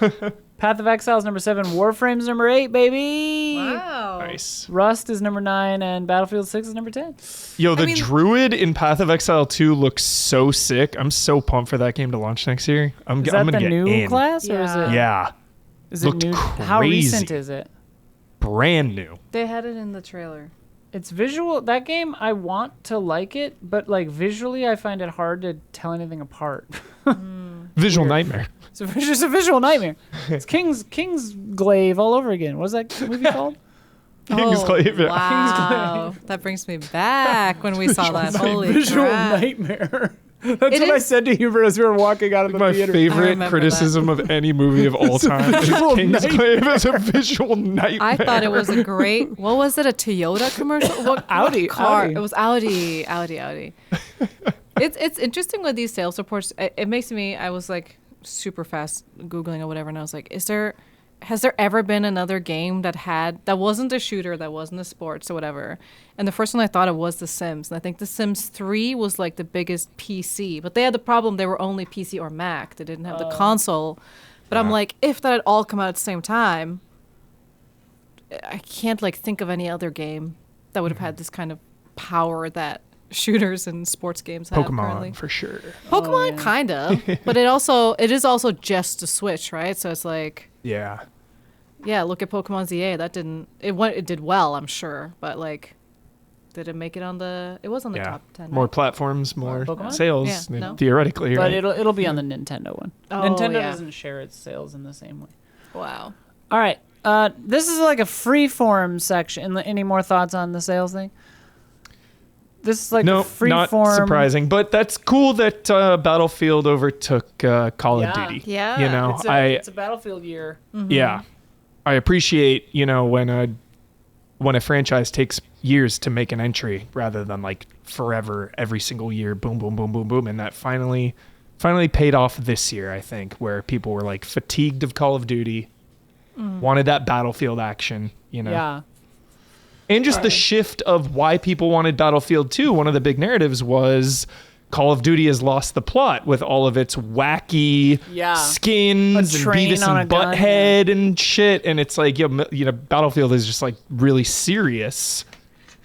Path of Exile is number 7. Warframe's number 8, baby. Wow. Nice. Rust is number 9, and Battlefield 6 is number 10. Yo, the mean- Druid in Path of Exile 2 looks so sick. I'm so pumped for that game to launch next year. I'm Is gonna that the get new in. class, or is Yeah. it? Yeah, Is it looked new? How crazy. recent is it? brand new. They had it in the trailer. It's visual. That game, I want to like it, but like visually, I find it hard to tell anything apart. Visual nightmare. It's just a visual nightmare. It's King's Glaive all over again. What's that movie called? Kingsglaive, yeah. Wow. That brings me back when we saw that. Holy Visual crap. nightmare. That's what I said to Hubert as we were walking out of the My theater. I favorite remember criticism of any movie of all time is visual Kingsglaive as a visual nightmare. I thought it was a great. What was it? A Toyota commercial? What Audi, car? Audi. It was Audi. It's interesting with these sales reports. It makes me. I was like super fast googling or whatever, and I was like, has there ever been another game that wasn't a shooter, that wasn't a sports or whatever? And the first one I thought of was The Sims, and I think The Sims 3 was like the biggest PC, but they had the problem they were only PC or Mac. They didn't have the console. But I'm like, if that had all come out at the same time, I can't like think of any other game that would have had this kind of power that shooters and sports games have currently. Pokemon, for sure. Pokemon, kind of, but it is also just a Switch, right? So it's like, Yeah. look at Pokemon ZA. It did well, I'm sure, but like, did it make it on the? It was on the top 10. More right? platforms, more Pokemon? sales, Yeah, no? theoretically. But right? it'll be on the Nintendo one. Oh, Nintendo yeah. doesn't share its sales in the same way. Wow. All right. This is like a free form section. Any more thoughts on the sales thing? This is like a No, free not form. surprising, but that's cool that Battlefield overtook Call of Yeah. Duty. Yeah. You know, It's a Battlefield year. yeah, I appreciate when a franchise takes years to make an entry rather than like forever every single year, boom, boom, boom, boom, boom, and that finally paid off this year. I think where people were like fatigued of Call of Duty, wanted that Battlefield action. Yeah. And just the shift of why people wanted Battlefield 2, one of the big narratives was Call of Duty has lost the plot with all of its wacky skins A and train Beavis on and a gun, Butthead and shit. And it's like, Battlefield is just like really serious.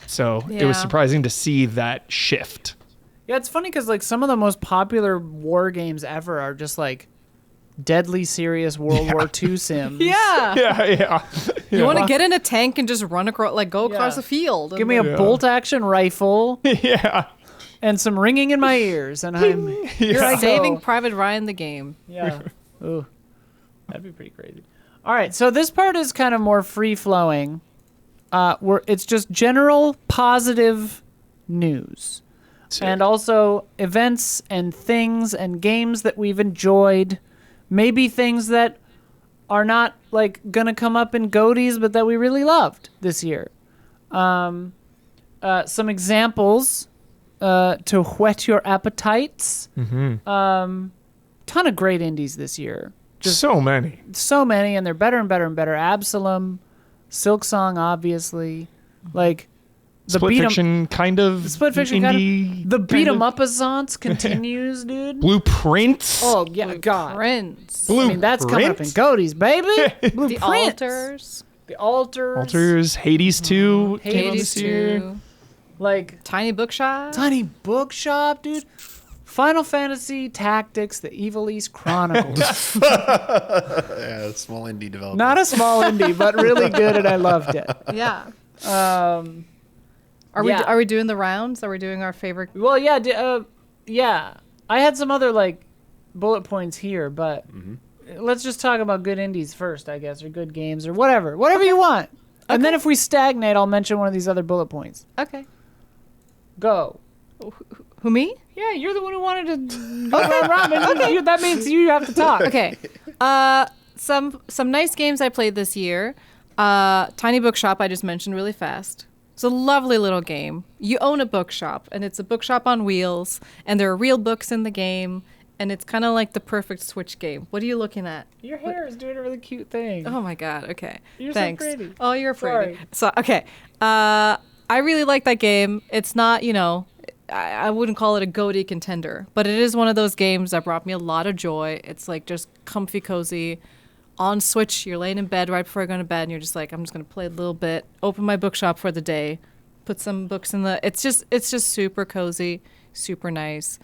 So it was Yeah. surprising to see that shift. Yeah, it's funny because like some of the most popular war games ever are just like deadly serious World War II sims. Yeah. Yeah. You want to get in a tank and just run across, like go across Yeah. the field. Give me a bolt action rifle Yeah. and some ringing in my ears, and I'm here I go. Saving Private Ryan the game. Yeah. Ooh, that'd be pretty crazy. All right, so this part is kind of more free flowing. It's just general positive news, and also events and things and games that we've enjoyed. Maybe things that are not like gonna come up in GOTYs, but that we really loved this year. Some examples to whet your appetites. Ton of great indies this year. Just so many. So many, and they're better and better and better. Absalom, Silksong, obviously, like the Split beat 'em- fiction kind of. Split fiction, indie the beat kind 'em of- up-a-zance continues, dude. Blueprints. Oh yeah, God. Prince. I mean, that's coming up in GOTYs, baby. The Blueprints. Altars. The altars. Altars, Hades 2 came out Hades this year. 2. Like Tiny Bookshop. Tiny Bookshop, dude. Final Fantasy Tactics: The Evil East Chronicles. Yeah, small indie developer. Not a small indie, but really good, and I loved it. Yeah. Um, Are Yeah. we doing the rounds? Are we doing our favorite? well, yeah, yeah. I had some other like bullet points here, but let's just talk about good indies first, I guess, or good games, or whatever you want. And then if we stagnate, I'll mention one of these other bullet points. Okay. Go. Who, me? Yeah, you're the one who wanted to go round robin. Okay. That means you have to talk. Okay. Some nice games I played this year. Tiny Bookshop I just mentioned really fast. It's a lovely little game. You own a bookshop, and it's a bookshop on wheels, and there are real books in the game, and it's kind of like the perfect Switch game. What are you looking at? Your hair is doing a really cute thing. Oh my God. Okay. You're so Thanks. pretty. Oh, you're pretty. Sorry. So, okay. I really like that game. It's not, I wouldn't call it a GOTY contender, but it is one of those games that brought me a lot of joy. It's like just comfy, cozy. On Switch, you're laying in bed right before you're going to bed, and you're just like, I'm just going to play a little bit, open my bookshop for the day, put some books in the... It's just super cozy, super nice.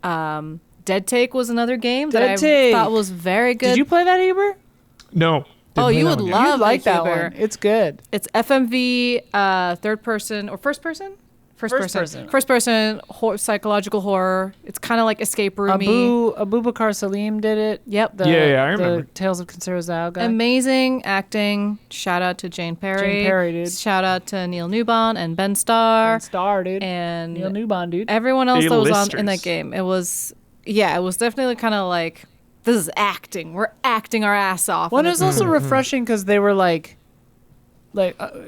Dead Take was another game that I thought was very good. Did you play that, Eber? No. Oh, Didn't you play would that one yet. love You'd like that Huber. one. It's good. It's FMV, third person or first person? First person psychological horror. It's kind of like escape roomy. Abubakar Salim did it. Yep. I remember. The Tales of Kurosawa guy. Amazing acting. Shout out to Jane Perry. Jane Perry, dude. Shout out to Neil Newbon and Ben Starr. Dude. And Neil Newbon, dude. Everyone else that was on in that A-listers. game. It was definitely kind of like, this is acting. We're acting our ass off. Well, And it was also refreshing because they were like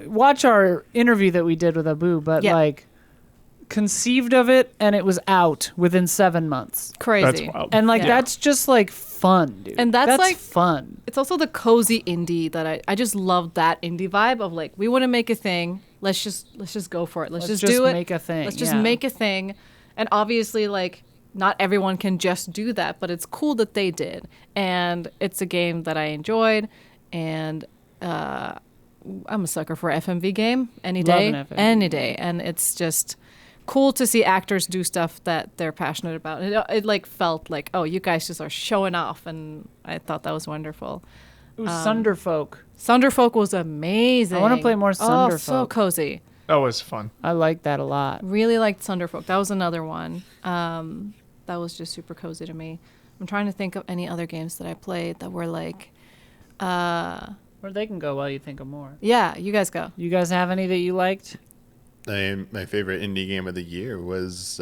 watch our interview that we did with Abu, but Yeah. like conceived of it and it was out within 7 months. crazy. That's wild. And like Yeah. that's just like fun, dude. And that's like- fun. It's also the cozy indie that I just love that indie vibe of like, we want to make a thing. Let's just go for it. Let's just do it. make a thing. Let's just yeah. make a thing. And obviously, like, not everyone can just do that, but it's cool that they did. And it's a game that I enjoyed. And I'm a sucker for a FMV game any Love day. an FMV Any day. And it's just cool to see actors do stuff that they're passionate about. It like felt like, oh, you guys just are showing off. And I thought that was wonderful. It was Sunderfolk. Sunderfolk was amazing. I wanna play more Oh, so Sunderfolk. cozy. That was fun. I like that a lot. Really liked Sunderfolk. That was another one. That was just super cozy to me. I'm trying to think of any other games that I played that were like, Or they can go while you think of more. yeah, you guys go. You guys have any that you liked? My favorite indie game of the year was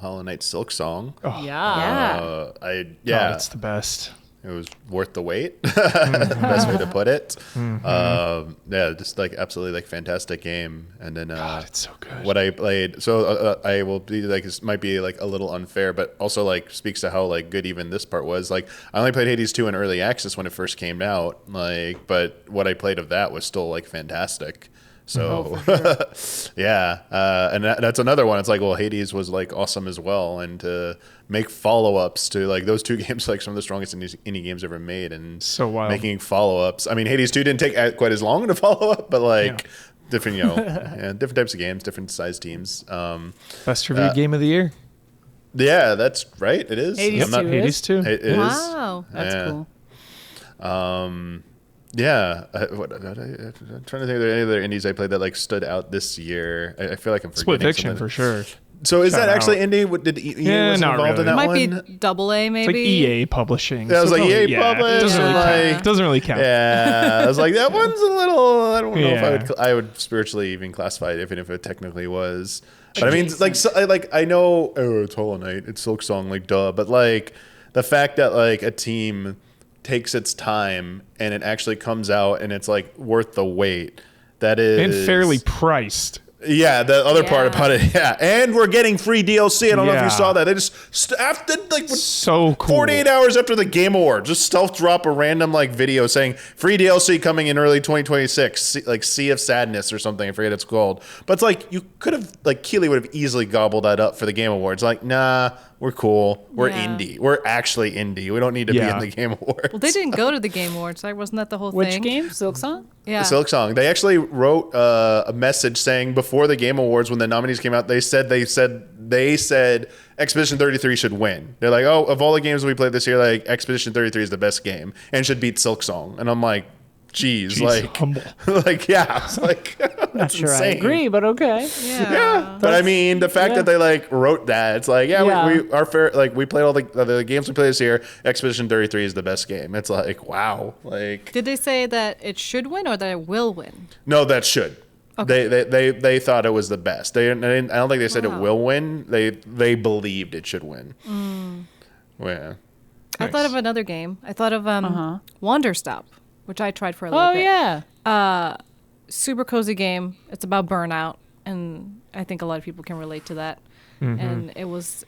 Hollow Knight Silk Song. Oh, Yeah. God, it's the best. It was worth the wait. Best way to put it. Just like absolutely like fantastic game. And then God, it's so good. what I played. So I will be like, this might be like a little unfair, but also like speaks to how like good even this part was. Like I only played Hades 2 in early access when it first came out. Like, but what I played of that was still like fantastic. So yeah, and that's another one. It's like, well, Hades was like awesome as well, and to make follow-ups to like those two games, like some of the strongest indie games ever made, and So wild. making follow-ups. I mean, Hades 2 didn't take quite as long to follow up, but like different, different types of games, different size teams. Best reviewed game of the year. Yeah, that's right. It is. Hades I'm not- 2 Hades 2. It is. Wow. That's Yeah. cool. Yeah, I'm trying to think of any other indies I played that like stood out this year. I feel like I'm forgetting Split Fiction something. for sure. So is Shout that actually out. indie? Did EA Yeah, was not involved really. in that Might one? be double A, maybe. It's like EA publishing. Yeah, I was like, probably- EA published, Doesn't really like- count. Doesn't really count. Yeah, I was like, that one's a little. I don't know if Yeah. I would spiritually even classify it, even if it technically was. But I mean, like I know, oh, it's Hollow Knight, it's Silk Song, like duh. But like the fact that like a team takes its time and it actually comes out and it's like worth the wait. That is And fairly priced. Yeah, the other part Yeah. about it. Yeah, and we're getting free DLC. I don't know if Yeah. you saw that. They just after like So cool. 48 hours after the Game Awards, just stealth drop a random like video saying free DLC coming in early 2026, like Sea of Sadness or something. I forget it's called. But it's like you could have like Keeley would have easily gobbled that up for the Game Awards. Like, nah, we're cool. We're Yeah. indie. We're actually indie. We don't need to be Yeah. in the Game Awards. Well, they didn't go to the Game Awards, right? Wasn't that the whole Which thing? game? Silk Song? Yeah. Silk Song. They actually wrote a message saying before the Game Awards when the nominees came out, they said Expedition 33 should win. They're like, oh, of all the games we played this year, like Expedition 33 is the best game and should beat Silk Song. And I'm like, geez, Jeez, like, humble. like, yeah, it's like, Not that's sure insane. I agree, but okay. Yeah. But I mean, the fact that they like wrote that, it's like, Yeah. we are fair. Like we played all the games we played this year. Expedition 33 is the best game. It's like, wow, like. Did they say that it should win or that it will win? No, that should. Okay. They thought it was the best. I don't think they said it Wow. will win. They believed it should win. Yeah. I thought of another game. I thought of Wander Stop, which I tried for a little Oh bit. yeah. Super cozy game. It's about burnout, and I think a lot of people can relate to that. And it was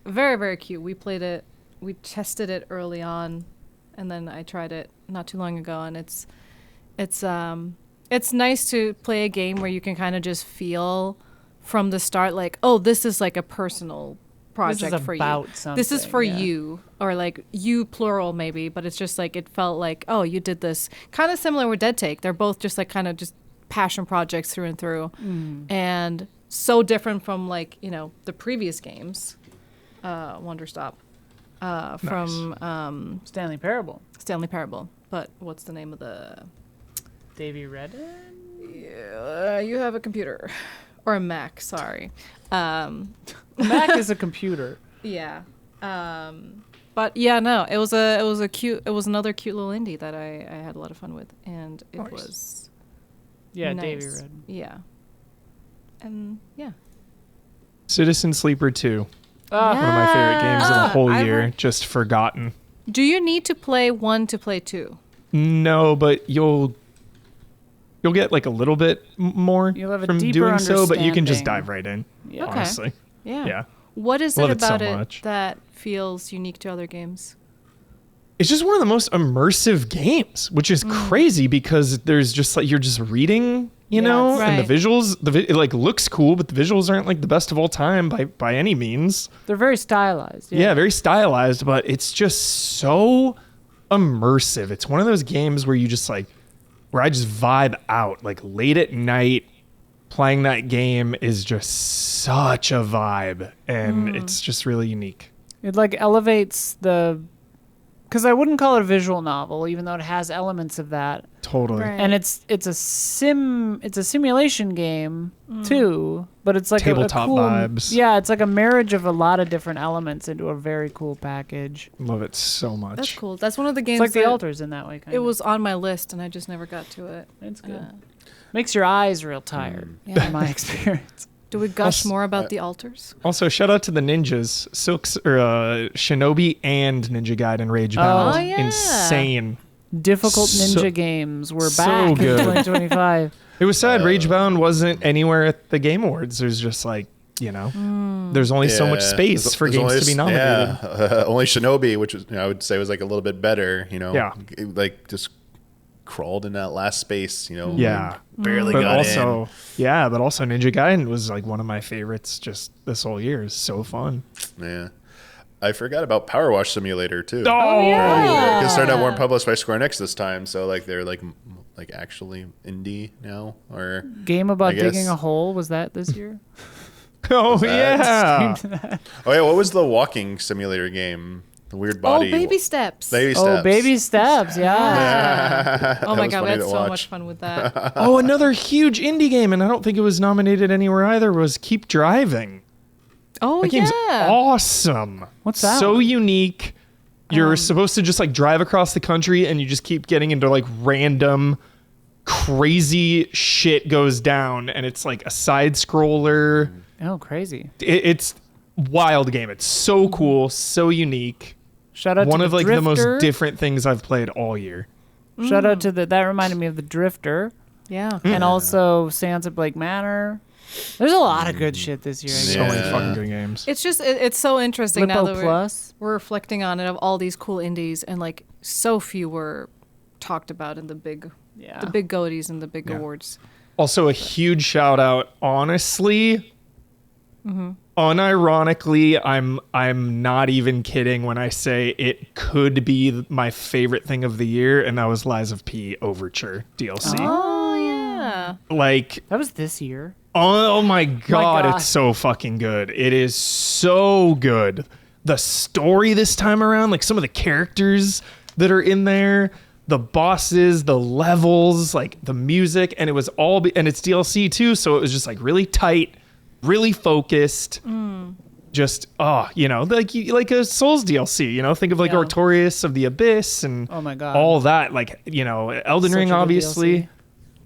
very, very cute. We played it. We tested it early on, and then I tried it not too long ago. And it's nice to play a game where you can kind of just feel from the start, like, oh, this is like a personal project for about you. This is something, for yeah. you, or like you plural maybe, but it's just like it felt like, oh, you did this. Kind of similar with Dead Take. They're both just like kind of just passion projects through and through, and so different from like the previous games. Wonder Stop, from Stanley Parable. Stanley Parable. But what's the name of the? Davey Redden? You have a computer. or a Mac. Sorry. Mac is a computer. Yeah. But yeah, no, it was another cute little indie that I had a lot of fun with, and it was Yeah, nice. Davey read. Yeah. And yeah. Citizen Sleeper 2. Ah. One of my favorite games of the whole I year. would- Just forgotten. Do you need to play 1 to play 2? No, but you'll get like a little bit more You'll have a from deeper doing so, but you can just understanding. dive right in. Yeah. Okay. Honestly. Yeah. Yeah. What is Love it it so about it much. that feels unique to other games? It's just one of the most immersive games, which is crazy because there's just like you're just reading, you Yeah, know, it's- and Right. the visuals, it like looks cool, but the visuals aren't like the best of all time by any means. They're very stylized. Yeah, very stylized, but it's just so immersive. It's one of those games where you just like where I just vibe out like late at night. Playing that game is just such a vibe, and it's just really unique. It like elevates the, because I wouldn't call it a visual novel, even though it has elements of that. Totally. Right. And it's a simulation game too, but it's like Tabletop a cool, vibes. Yeah, it's like a marriage of a lot of different elements into a very cool package. Love it so much. That's cool. That's one of the games It's like the that altars in that way. Kind it was on my list and I just never got to it. It's good. Makes your eyes real tired. Yeah. In my experience. Do we gush more about the altars? Also, shout out to the ninjas, Shinobi and Ninja Gaiden Rage Bound. Oh, yeah. Insane. Difficult So- ninja games. We're so back in good. 2025. It was sad. Rage Bound wasn't anywhere at the Game Awards. There's just like, you know, there's only so much space for There's games only to be nominated. Yeah, only Shinobi, which was I would say was like a little bit better. You know, Yeah. like just crawled in that last space. You know, Yeah. like, barely But got also, in. yeah, but also Ninja Gaiden was like one of my favorites just this whole year. It's so fun. Yeah, I forgot about Power Wash Simulator too. Oh, yeah. Because started out weren't published by Square Enix this time, so like they're like actually indie now, or Game about I guess- digging a hole. Was that this year? Oh, that- yeah. oh yeah, what was the walking simulator game? The weird Oh, body. baby steps. Baby steps. Oh, baby steps. Yeah. Oh my was god, we funny had to so watch. much fun with that. Oh, another huge indie game, and I don't think it was nominated anywhere either, was Keep Driving. Oh That game's yeah. awesome. What's that So one? unique. You're supposed to just like drive across the country and you just keep getting into like random crazy shit goes down, and it's like a side scroller. Oh, crazy. It's wild game. It's so cool, so unique. Shout out One to of the like Drifter. the most different things I've played all year. Shout out to that reminded me of the Drifter. Yeah. And also Sands of Blake Manor. There's a lot of good shit this year. I So guess. many Yeah. fucking good games. It's just it's so interesting now Lippo that Plus. we're reflecting on it of all these cool indies and like so few were talked about in the big Yeah. goaties and the big Yeah. awards. Also, a huge shout out. Honestly, unironically, I'm not even kidding when I say it could be my favorite thing of the year, and that was Lies of P Overture DLC. Oh yeah. Like, That was this year. oh my god, God. it's so fucking good. It is so good. The story this time around, like some of the characters that are in there, the bosses, the levels, like the music, and it was all and it's DLC too, so it was just like really tight, really focused. Just you know, like a Souls DLC, you know, think of like Yeah. Artorias of the Abyss and Oh my God. all that, like, you know, Elden Such Ring a good obviously. DLC.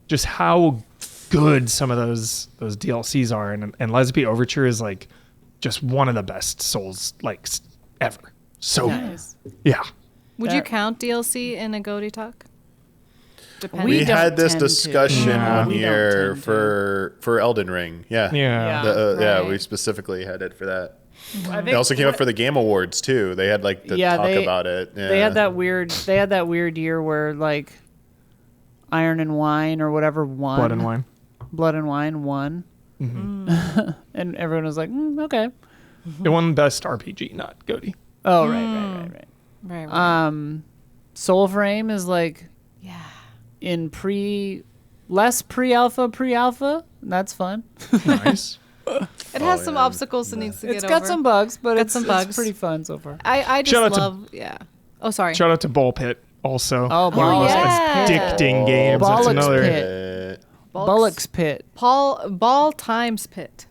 Just how good some of those DLCs are, and Lies of P Overture is like just one of the best Souls likes ever. So Nice. yeah. Would you That- count DLC in a goatee talk? Depending. We don't had this tend to. discussion Yeah. one We don't year tend to. for Elden Ring. Yeah. Yeah. Yeah. Right. We specifically had it for that. I think It also came up for the Game Awards too. They had like the Yeah, talk they- about it. Yeah. They had that weird year where like Iron and Wine or whatever won. Blood and Wine. Blood and Wine won. And everyone was like, okay. It won best RPG, not GOTY. Oh, right. Right, right. Soul Frame is like yeah. in less pre-alpha. That's fun. Nice. It has some yeah. obstacles it needs to It's get got over. some bugs, but Got it's some bugs. pretty fun so far. I just Shout out to- love yeah. Oh sorry. Shout out to Ball Pit also. Oh, one of the most yeah. addicting games. That's Bollocks another Pit. Bullock's Pit. Ball times pit.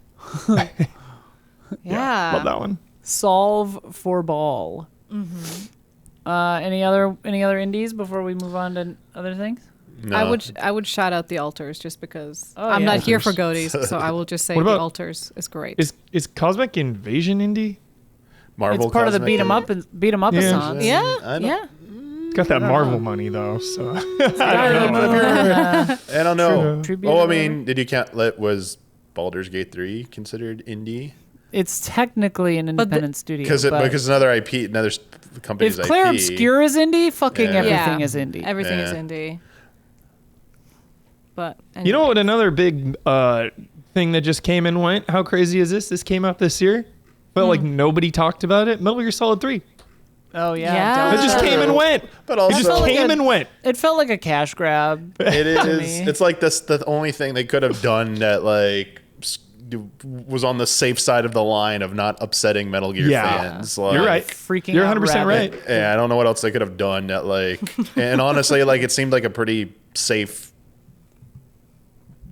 Yeah. Love that one. Solve for Ball. Any other indies before we move on to other things? No. I would shout out the altars just because Oh, I'm yeah. not here for goaties, so I will just say What the about- altars is great. Is Cosmic Invasion indie? Marvel It's part of the Cosmic beat 'em up Yeah. song. yeah, I don't- yeah. Got that Marvel money though, so I don't know. Tribute Oh, I or mean, did you count? Was Baldur's Gate 3 considered indie? It's technically an independent studio. Because but another IP, another company's if Claire IP. Obscure is indie, fucking Yeah. everything Yeah. is indie. Everything is Yeah. indie. But you know what? Another big thing that just came and went. How crazy is this? This came out this year. Felt like nobody talked about it. Metal Gear Solid 3. Oh yeah, Yeah. It just came and went. But It also, just like came a- and went. It felt like a cash grab. it is. me. It's like this. The only thing they could have done that was on the safe side of the line of not upsetting Metal Gear fans. Like, You're right. Freaking You're out 100% right. rabbit. Yeah, I don't know what else they could have done that and honestly, it seemed like a pretty safe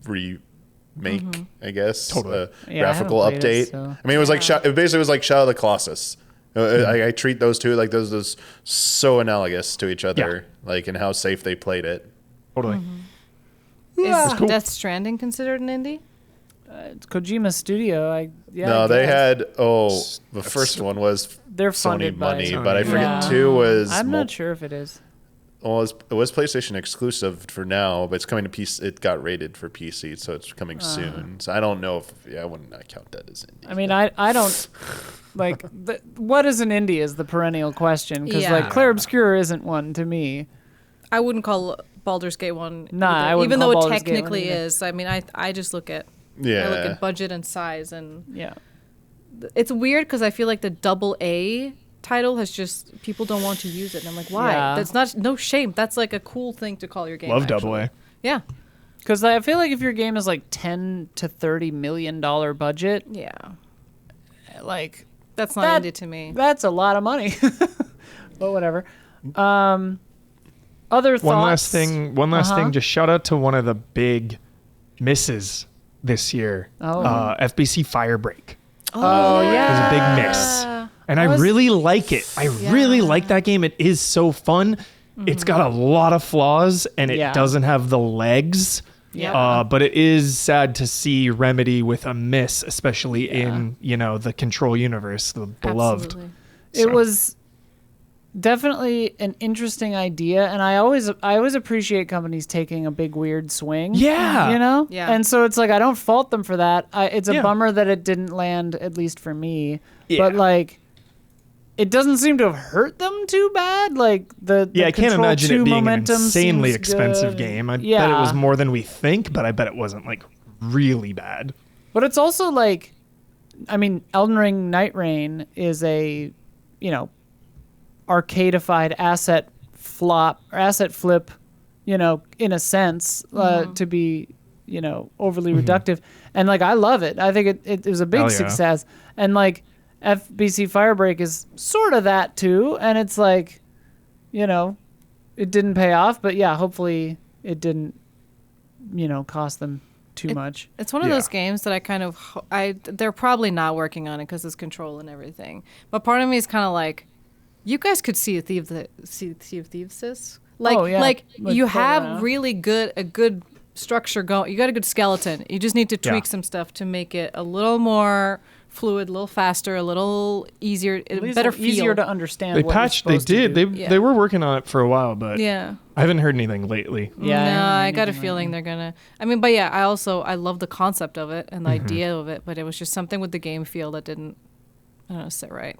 remake, I guess. Totally. Yeah, I graphical haven't played it, update. so- I mean, it was it basically was like Shadow of the Colossus. I treat those two like those so analogous to each other, and how safe they played it. Totally. is cool. Death Stranding considered an indie? It's Kojima Studio. I They guess. had the first one was They're Sony funded by money, Sony, but I forget yeah. 2 was I'm not sure if it is. Well, it was PlayStation exclusive for now, but it's coming to PC. It got rated for PC, so it's coming soon. So I don't know if I wouldn't count that as indie. I mean, I don't like what is an indie is the perennial question because Yeah. Claire Obscure isn't one to me. I wouldn't call Baldur's Gate one. Nah, either, I wouldn't even call though it Baldur's Gate one technically either. is. I mean, I just look at I look Yeah, at budget and size, and Yeah, it's weird because I feel like the double A title has just people don't want to use it, and I'm like, why? Yeah. That's no shame. That's like a cool thing to call your game. Love actually. Double A. Yeah, because I feel like if your game is like $10 to $30 million budget, yeah. like That's not That- indie to me. that's a lot of money. But whatever. Other thoughts. One last Uh-huh. thing. Just shout out to one of the big misses this year. Oh. FBC Firebreak. Oh It was yeah. a big miss. And I was- really like it. I really like that game. It is so fun. It's got a lot of flaws and it Yeah. doesn't have the legs. Yeah. But it is sad to see Remedy with a miss, especially in, the Control universe, the beloved. Absolutely. It So- was definitely an interesting idea, and I always appreciate companies taking a big weird swing. Yeah. Yeah. And so it's like I don't fault them for that. It's a Yeah. bummer that it didn't land, at least for me. Yeah. But it doesn't seem to have hurt them too bad. Like the Yeah, I can't Control imagine 2 it being an momentum insanely seems expensive good. game. I yeah. bet it was more than we think, but I bet it wasn't really bad. But it's also Elden Ring Night Rain is a, arcadeified asset flip, in a sense, to be, overly reductive. And I love it. I think it was a big Hell yeah. success. And FBC Firebreak is sort of that too. And it's it didn't pay off, but yeah, hopefully it didn't, cost them too much. It's one of Yeah. those games that they're probably not working on it because it's Control and everything. But part of me is kind of like, you guys could see Sea of Thieves this. Oh, yeah. You have around. really a good structure going. You got a good skeleton. You just need to tweak Yeah. some stuff to make it a little more fluid, a little faster, a little easier, better feel. Easier to understand. They what you're patched, they supposed to did. do. They were working on it for a while, but Yeah. I haven't heard anything lately. Yeah, I No, haven't I heard got a anything feeling they're gonna. I mean, but yeah, I love the concept of it and the Mm-hmm. idea of it, but it was just something with the game feel that didn't, I don't know, sit right.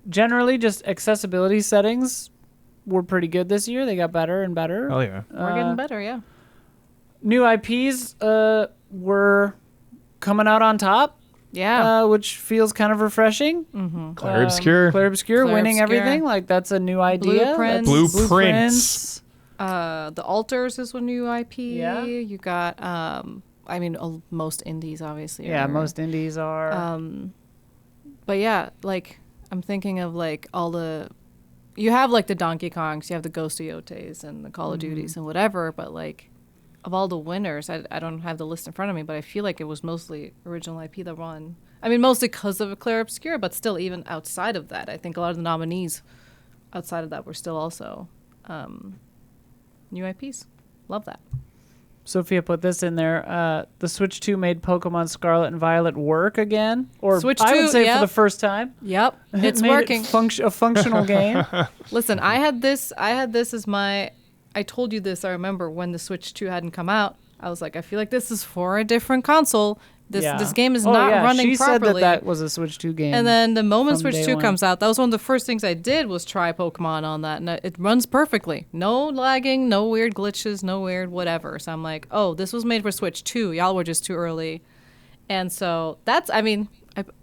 Generally, just accessibility settings were pretty good this year. They got better and better. Oh yeah. We're getting better, yeah. New IPs were coming out on top, Yeah. which feels kind of refreshing. Claire Obscure. Claire Obscure Claire winning Obscure. everything. That's a new idea. Blueprints. That's Blueprints. The Altars is a new IP. Yeah. You got, most indies obviously. Yeah, are. most indies are. But yeah, I'm thinking of all the, you have the Donkey Kongs, you have the Ghost of Yotes and the Call of Duties and whatever, but of all the winners, I don't have the list in front of me, but I feel like it was mostly original IP that won. I mean, mostly because of Claire Obscura, but still, even outside of that, I think a lot of the nominees outside of that were still also new IPs. Love that. Sophia put this in there. The Switch 2 made Pokemon Scarlet and Violet work again, or Switch I 2, would say yep. for the first time. Yep, it's Made working. A functional game. Listen, I had this as my. I told you this. I remember when the Switch 2 hadn't come out. I was like, I feel like this is for a different console. This game is not running she properly. said that was a Switch 2 game. And then the moment from Switch day 2 one. comes out, that was one of the first things I did was try Pokemon on that. And it runs perfectly. No lagging, no weird glitches, no weird whatever. So I'm like, oh, this was made for Switch 2. Y'all were just too early. And so that's, I mean,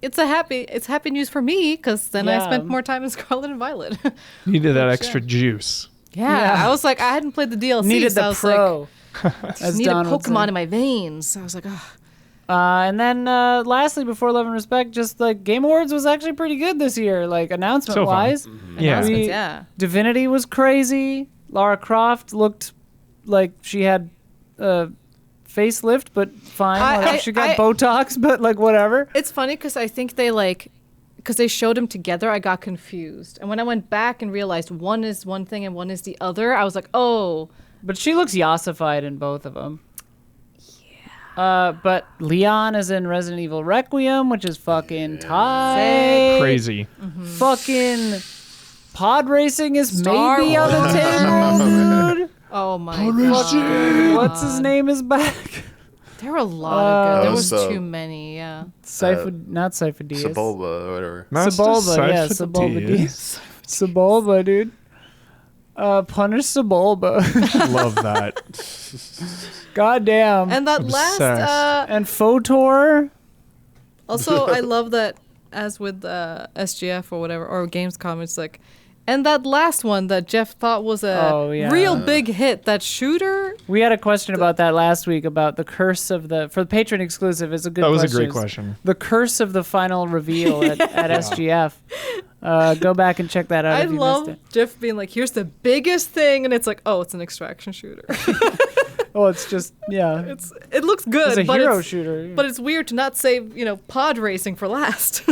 it's happy news for me because then I spent more time in Scarlet and Violet. Needed that extra juice. Yeah, I was like, I hadn't played the DLC. Needed so I the was pro. like, as needed Don would say. Pokemon in my veins. I was like, oh. And then lastly, before Love and Respect, just like Game Awards was actually pretty good this year, like announcement So fun. wise. Yeah. Announcements, yeah. Divinity was crazy. Lara Croft looked like she had a facelift, but fine. Whatever. She got Botox, but like whatever. It's funny because I think because they showed them together, I got confused. And when I went back and realized one is one thing and one is the other, I was like, oh. But she looks Yassified in both of them. But Leon is in Resident Evil Requiem, which is fucking tight. Crazy. Fucking pod racing is Star maybe on the table, dude. Oh my god. What's his name is back? There were a lot of good. There was so- too many, yeah. Not Cypher-Diaz. Sebulba or whatever. Sebulba, yeah, Sebulba Diaz. Sebulba, dude. Punish Sebulba. Love that. God damn. And that Obsessed. last, And Photor. also, I love that, as with SGF or whatever, or Gamescom, it's like, and that last one that Jeff thought was a real big hit, that shooter. We had a question about that last week about the curse of for the patron exclusive. Is a good. That was question. a great question. The curse of the final reveal at SGF. Go back and check that out. I if you love missed it. Jeff being like, here's the biggest thing, and it's like, oh, it's an extraction shooter. Oh, it's just It looks good, It's a but hero shooter. But it's weird to not save, pod racing for last.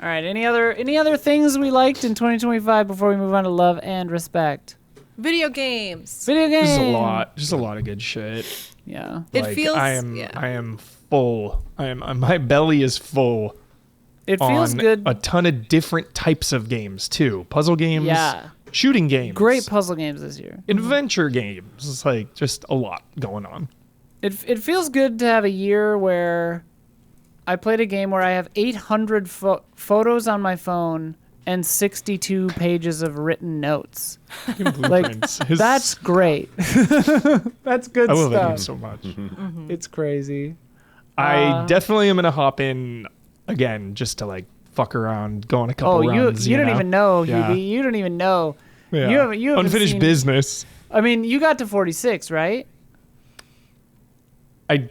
All right. Any other things we liked in 2025 before we move on to Love and Respect? Video games. Video games. Just a lot of good shit. Yeah. It Like, feels. I am full. My belly is full. It feels on good. A ton of different types of games too. Puzzle games. Yeah. Shooting games. Great puzzle games this year. Adventure games. It's like just a lot going on. It feels good to have a year where I played a game where I have 800 photos on my phone and 62 pages of written notes. Blueprints. That's great. That's good I love that game stuff. so much. It's crazy. I definitely am gonna hop in again just to like fuck around, go on a couple rounds. You don't even know, Yeah. Hubie. You don't even know. Yeah. You haven't Unfinished seen- business. I mean, you got to 46, right? I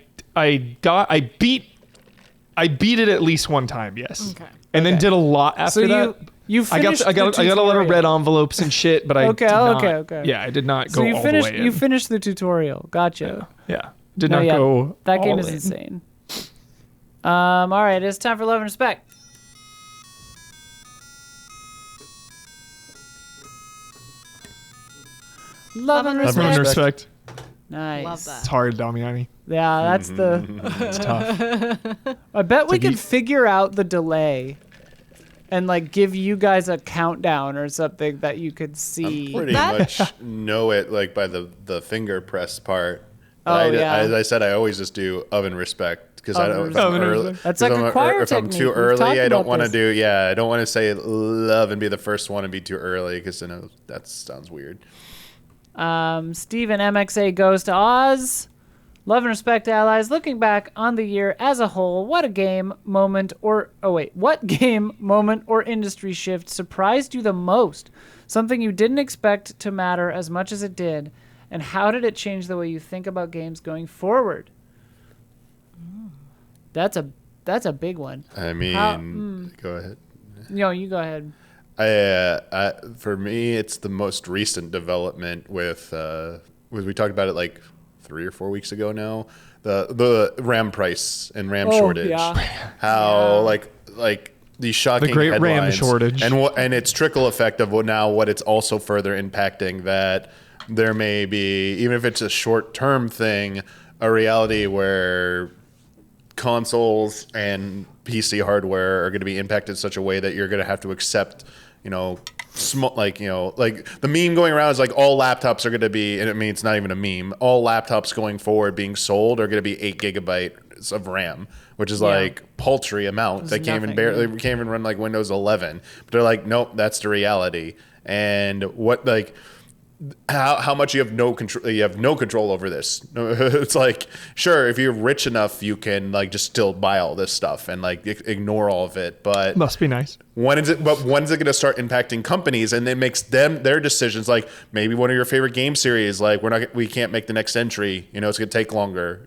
beat it at least one time, yes. Okay. And then did a lot after So that. you I got finished I got a lot of red envelopes and shit, but I Okay, did not, okay. Yeah, I did not So go you all finished the way in. you finished the tutorial. Gotcha. Yeah. Did No, not yeah, go That game all is in. insane. All right, it's time for Love and Respect. Love and Love and Respect. respect. Nice. Love that. It's hard, Damiani. Yeah, that's the. It's tough. I bet we To could be- figure out the delay, and like give you guys a countdown or something that you could see. Pretty much know it like by the finger press part. Yeah. As I said, I always just do oven respect because I don't. If I'm Oven early, respect. That's like a choir if I'm technique. too We've early, talked I don't about want to this. do. Yeah, I don't want to say love and be the first one and be too early because then that sounds weird. Steven MXA goes to Oz. Love and Respect allies. Looking back on the year as a whole, what game, moment, or industry shift surprised you the most? Something you didn't expect to matter as much as it did, and how did it change the way you think about games going forward? That's a big one. I mean, go ahead. No, you go ahead. For me, it's the most recent development with we talked about it like 3 or 4 weeks ago now, the RAM price and RAM shortage. Yeah. How like these shocking The great RAM headlines shortage. and its trickle effect of what it's also further impacting, that there may be, even if it's a short-term thing, a reality where consoles and PC hardware are going to be impacted in such a way that you're going to have to accept, like the meme going around is like all laptops are going to be, and I mean, it's not even a meme, all laptops going forward being sold are going to be 8 gigabytes of RAM, which is like paltry amount. They can't even run like Windows 11, but they're like, nope, that's the reality. And how much you have no control over this. It's like, sure, if you're rich enough, you can like just still buy all this stuff and like ignore all of it. But Must be nice. when is it going to start impacting companies, and it makes their decisions, like maybe one of your favorite game series, like we can't make the next entry, it's going to take longer,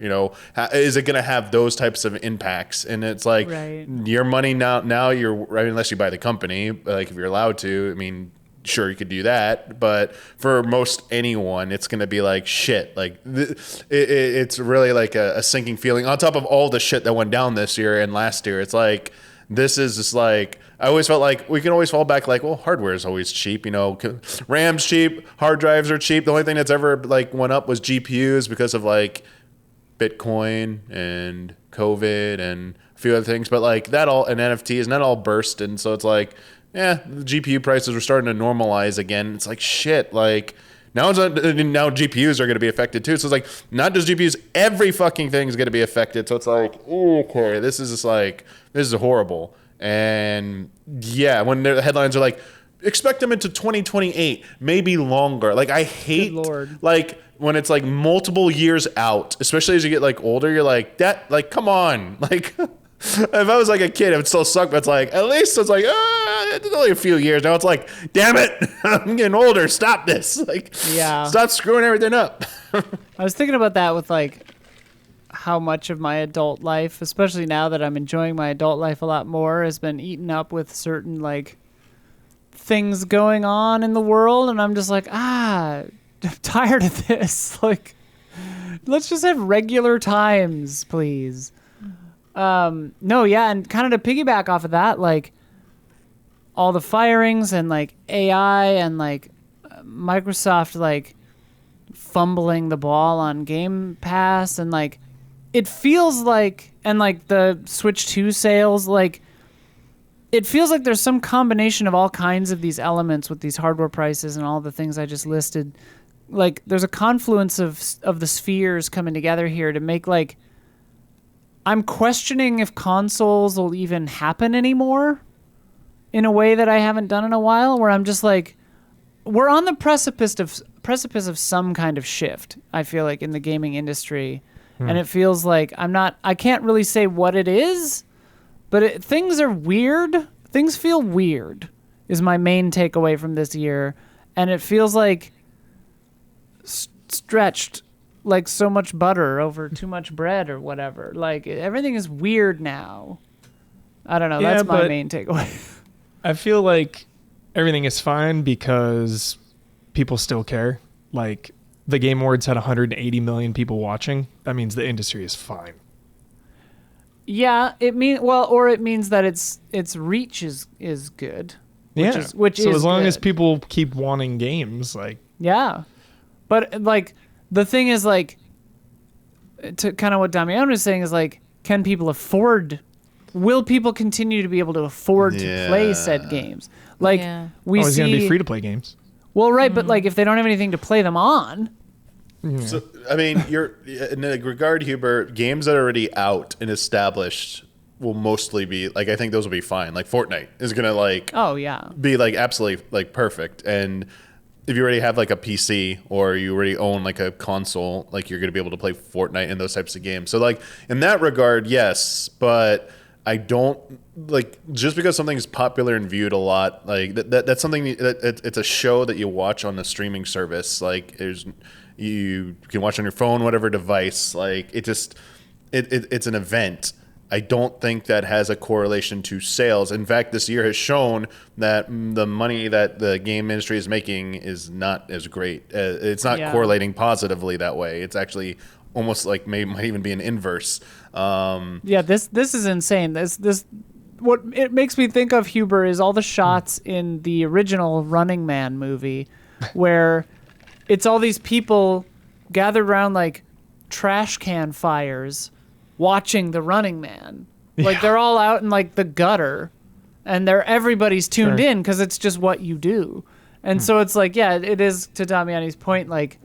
is it going to have those types of impacts? And it's like your money now you're, unless you buy the company, like if you're allowed to, I mean, sure, you could do that, but for most anyone, it's going to be like shit. Like it's really like a sinking feeling on top of all the shit that went down this year and last year. It's like, this is just like, I always felt like we can always fall back like, well, hardware is always cheap. RAM's cheap, hard drives are cheap. The only thing that's ever like went up was GPUs because of like Bitcoin and COVID and a few other things. But like that all, and NFTs, and that all burst. And so it's like, the GPU prices are starting to normalize again. It's like, shit, like now GPUs are going to be affected too. So it's like, not just GPUs, every fucking thing is going to be affected. So it's like, okay, this is horrible. And yeah, when the headlines are like, expect them into 2028, maybe longer. Like, I hate like when it's like multiple years out, especially as you get like older, you're like, come on, like. If I was like a kid, it would still suck, but it's like, at least it's like, it's only a few years. Now it's like, damn it, I'm getting older. Stop this. Like, stop screwing everything up. I was thinking about that with like how much of my adult life, especially now that I'm enjoying my adult life a lot more, has been eaten up with certain like things going on in the world. And I'm just like, I'm tired of this. Like, let's just have regular times, please. And kind of to piggyback off of that, like all the firings and like AI and like Microsoft like fumbling the ball on Game Pass, and like it feels like, and like the Switch 2 sales, like it feels like there's some combination of all kinds of these elements with these hardware prices and all the things I just listed. Like there's a confluence of the spheres coming together here to make like, I'm questioning if consoles will even happen anymore in a way that I haven't done in a while, where I'm just like, we're on the precipice of some kind of shift, I feel like, in the gaming industry. And it feels like I can't really say what it is, but things are weird. Things feel weird is my main takeaway from this year. And it feels like stretched, like so much butter over too much bread or whatever. Like everything is weird now. I don't know. That's my main takeaway. I feel like everything is fine because people still care. Like the Game Awards had 180 million people watching. That means the industry is fine. Yeah, it means that its reach is good. Which is as long good. as people keep wanting games, like but like. The thing is, like, to kind of what Damian was saying is, like, will people continue to be able to afford to play said games? Like, we see... it's going to be free-to-play games. Well, right, but, like, if they don't have anything to play them on... So, I mean, in a regard, Hubert, games that are already out and established will mostly be, like, I think those will be fine. Like, Fortnite is going to, like... be, like, absolutely, like, perfect. And... if you already have like a PC or you already own like a console, like you're going to be able to play Fortnite and those types of games. So like in that regard, yes, but I don't like, just because something's popular and viewed a lot, like that's something it's a show that you watch on a streaming service. Like you can watch on your phone, whatever device, like it's an event. I don't think that has a correlation to sales. In fact, this year has shown that the money that the game industry is making is not as great. It's not correlating positively that way. It's actually almost like might even be an inverse. This is insane. This what it makes me think of, Huber, is all the shots in the original Running Man movie where it's all these people gathered around like trash can fires watching the Running Man. Like they're all out in like the gutter and everybody's tuned in because it's just what you do. And so it's like, it is, to Damiani's point, like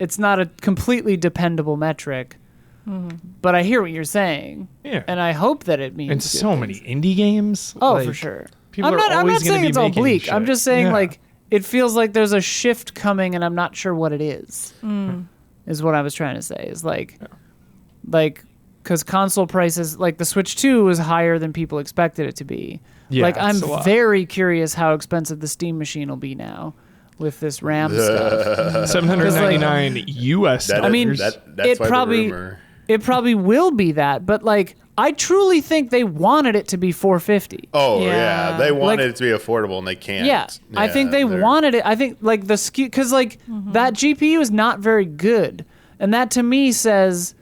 it's not a completely dependable metric. But I hear what you're saying. Yeah. And I hope that it means And so many indie games. Oh, like, for sure. People I'm not always saying be it's all making bleak. shit. I'm just saying Yeah. like it feels like there's a shift coming and I'm not sure what it is. Is what I was trying to say. Is like because console prices, like the Switch 2 was higher than people expected it to be. Yeah, like I'm it's a lot. very curious how expensive the Steam machine will be now with this RAM stuff. $799 US dollars. I mean, that's it why probably the rumor. it probably will be that, but like I truly think they wanted it to be $450. Oh Yeah. yeah, they wanted Like- it to be affordable and they can't. Yeah, I think they they're- wanted it. I think like the SKU, because like that GPU is not very good, and that to me says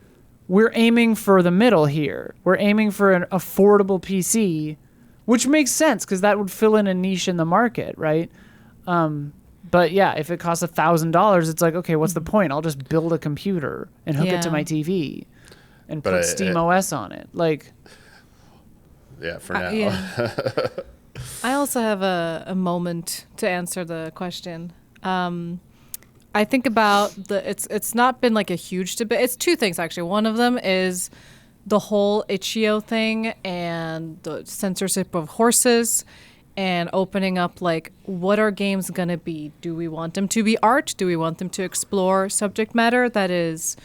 we're aiming for the middle here. We're aiming for an affordable PC, which makes sense because that would fill in a niche in the market, right? But yeah, if it costs $1,000, it's like, okay, what's the point? I'll just build a computer and hook it to Yeah. my TV and But put I- Steam OS on it. Like, Yeah, for now. Yeah. I also have a moment to answer the question. I think about it's not been like a huge debate. It's two things actually. One of them is the whole itch.io thing and the censorship of horses and opening up like what are games going to be? Do we want them to be art? Do we want them to explore subject matter that is,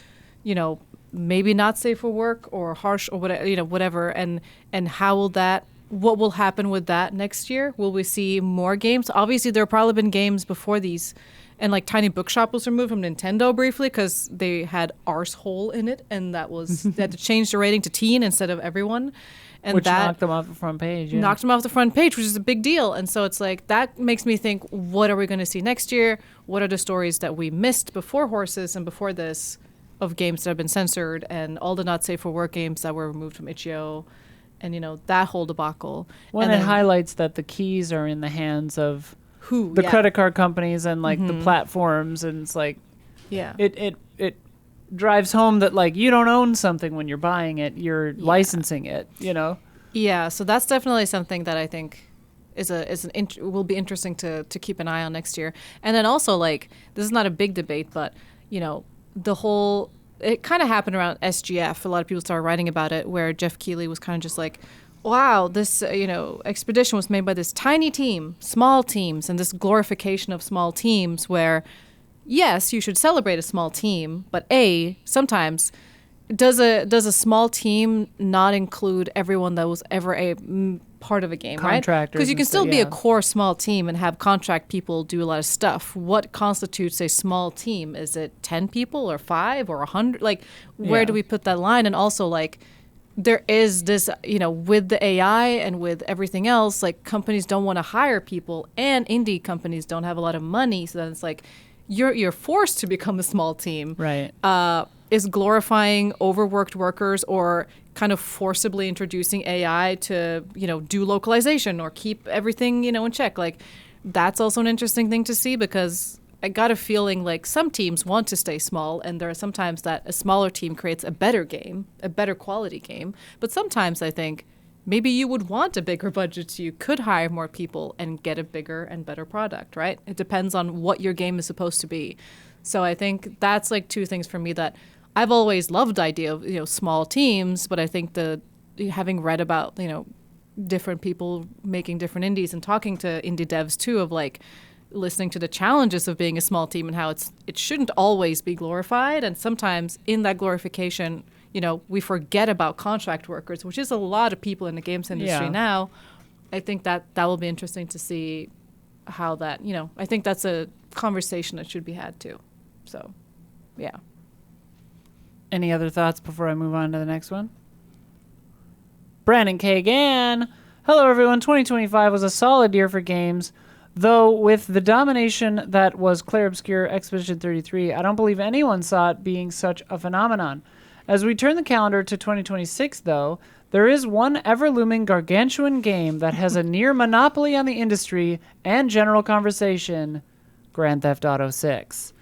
maybe not safe for work or harsh or whatever, whatever, and how will that, what will happen with that next year? Will we see more games? Obviously, there have probably been games before these, and like Tiny Bookshop was removed from Nintendo briefly because they had arsehole in it, and that was they had to change the rating to teen instead of everyone, and which that knocked them off the front page. Yeah. knocked them off the front page, which is a big deal. And so it's like that makes me think, what are we going to see next year? What are the stories that we missed before Horses and before this of games that have been censored and all the not safe for work games that were removed from itch.io and that whole debacle. When and it then highlights that the keys are in the hands of who the yeah. credit card companies and like the platforms, and it's like Yeah. it drives home that like you don't own something when you're buying it, you're licensing it, Yeah, so that's definitely something that I think will be interesting to keep an eye on next year. And then also like this is not a big debate, but the whole it kind of happened around SGF. A lot of people started writing about it, where Jeff Keighley was kind of just like, wow, this expedition was made by this tiny team, small teams, and this glorification of small teams where, yes, you should celebrate a small team, but sometimes does a small team not include everyone that was ever a part of a game, right? Contractors Because you and can still stuff, be yeah. a core small team and have contract people do a lot of stuff. What constitutes a small team? Is it 10 people or 5 or 100? Like, where Yeah. do we put that line? And also, like, there is this, with the AI and with everything else, like, companies don't want to hire people, and indie companies don't have a lot of money. So then it's like, you're forced to become a small team. Right. Is glorifying overworked workers or kind of forcibly introducing AI to, do localization or keep everything, in check. Like, that's also an interesting thing to see, because I got a feeling like some teams want to stay small, and there are sometimes that a smaller team creates a better game, a better quality game. But sometimes I think maybe you would want a bigger budget so you could hire more people and get a bigger and better product, right? It depends on what your game is supposed to be. So I think that's like two things for me that I've always loved the idea of, small teams, but I think having read about, different people making different indies and talking to indie devs too, of like listening to the challenges of being a small team and how it shouldn't always be glorified. And sometimes in that glorification, we forget about contract workers, which is a lot of people in the games industry Yeah. now. I think that will be interesting to see how that, I think that's a conversation that should be had too. So, yeah. Any other thoughts before I move on to the next one? Brandon Kagan. Hello, everyone. 2025 was a solid year for games. Though with the domination that was Clair Obscur Expedition 33, I don't believe anyone saw it being such a phenomenon. As we turn the calendar to 2026, though, there is one ever-looming gargantuan game that has a near monopoly on the industry and general conversation, Grand Theft Auto 6.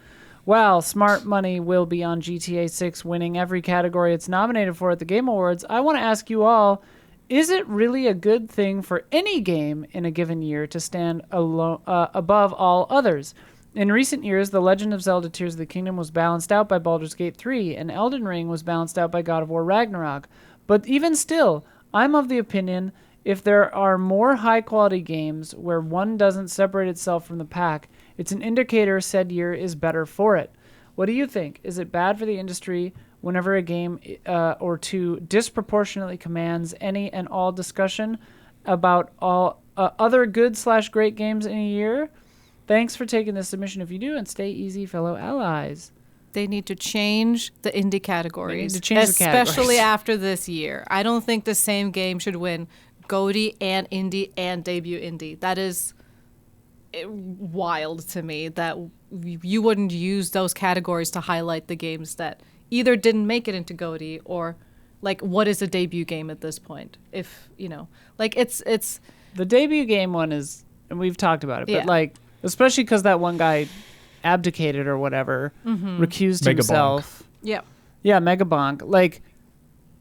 While smart money will be on GTA 6 winning every category it's nominated for at the Game Awards, I want to ask you all, is it really a good thing for any game in a given year to stand above all others? In recent years, The Legend of Zelda Tears of the Kingdom was balanced out by Baldur's Gate 3, and Elden Ring was balanced out by God of War Ragnarok. But even still, I'm of the opinion if there are more high-quality games where one doesn't separate itself from the pack, it's an indicator said year is better for it. What do you think? Is it bad for the industry whenever a game or two disproportionately commands any and all discussion about all other good/great games in a year? Thanks for taking this submission if you do, and stay easy, fellow allies. They need to change the indie categories, They need to change the categories. especially after this year. I don't think the same game should win GOTY and indie and debut indie. That is wild to me that you wouldn't use those categories to highlight the games that either didn't make it into GOTY or like what is a debut game at this point? If like it's the debut game one is, and we've talked about it, Yeah. but like especially because that one guy abdicated or whatever, recused Megabonk. himself. yeah. Yeah, Megabonk. Like,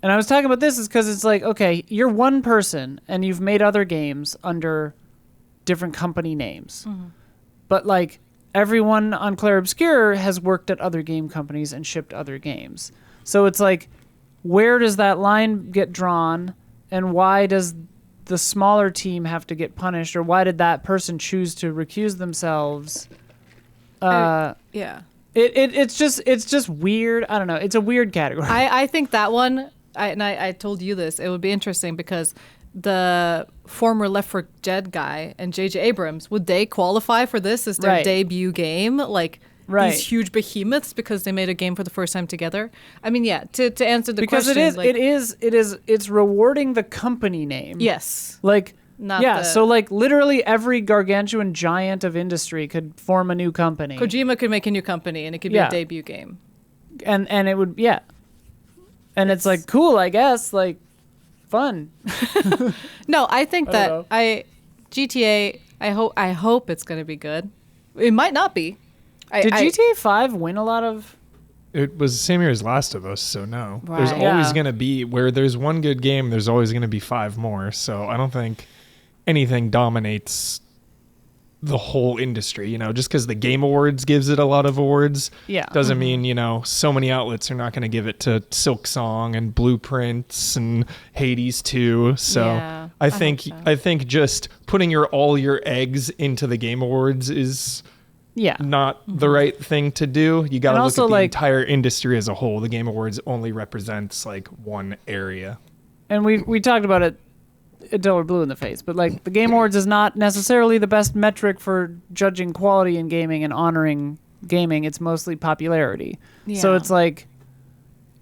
and I was talking about this is because it's like, okay, you're one person and you've made other games under different company names, but like everyone on Clair Obscur has worked at other game companies and shipped other games. So it's like, where does that line get drawn, and why does the smaller team have to get punished, or why did that person choose to recuse themselves? Yeah. It's just weird. I don't know. It's a weird category. I think that one, I told you this, it would be interesting because the former Left 4 Dead guy and J.J. Abrams, would they qualify for this as their Right. debut game? Like Right. these huge behemoths because they made a game for the first time together? I mean, yeah, to answer the because question. it's rewarding the company name. Yes. Like, Not yeah, the- so like literally every gargantuan giant of industry could form a new company. Kojima could make a new company and it could be Yeah. a debut game. And it would, yeah. And it's like, cool, I guess, like, fun. No, I think I that don't know. GTA, I hope it's going to be good. It might not be. Did GTA 5 win a lot of... It was the same year as Last of Us, so no. There's Right. always Yeah. going to be, where there's one good game, there's always going to be 5 more. So I don't think anything dominates the whole industry. Just because the Game Awards gives it a lot of awards Yeah. doesn't mean, so many outlets are not going to give it to Silk Song and Blueprints and Hades 2. So Yeah, I I think hope so. I think just putting all your eggs into the Game Awards is Yeah. not the right thing to do. You got to And look also, at the like- entire industry as a whole. The Game Awards only represents like one area. And we talked about it until we're blue in the face, but like the Game Awards is not necessarily the best metric for judging quality in gaming and honoring gaming. It's mostly popularity. So Yeah. it's like,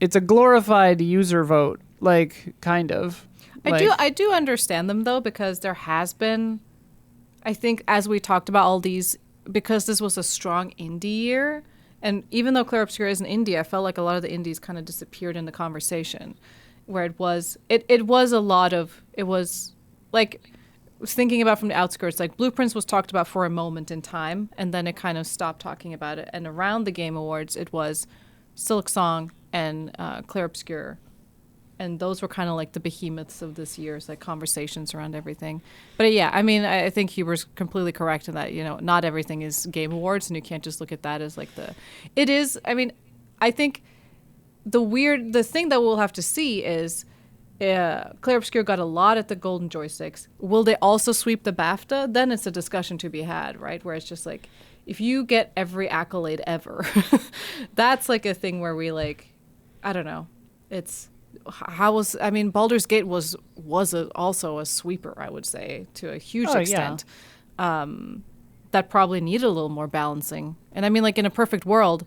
it's a glorified user vote, like, kind of. I do understand them though, because there has been, I think, as we talked about all these, because this was a strong indie year, and even though Clair Obscur is an indie, I felt like a lot of the indies kind of disappeared in the conversation, where it was a lot of, it was like, I was thinking about from the outskirts, like Blueprints was talked about for a moment in time, and then it kind of stopped talking about it, and around the Game Awards, it was Silk Song and Clair Obscur. And those were kind of like the behemoths of this year's like conversations around everything. But yeah, I mean, I think Huber's completely correct in that, not everything is Game Awards, and you can't just look at that as like it is. I mean, I think the thing that we'll have to see is Clair Obscur got a lot at the Golden Joysticks. Will they also sweep the BAFTA? Then it's a discussion to be had, right? Where it's just like, if you get every accolade ever, that's like a thing where we like, I don't know. Baldur's Gate was also a sweeper, I would say, to a huge extent. That probably needed a little more balancing. And I mean, like in a perfect world,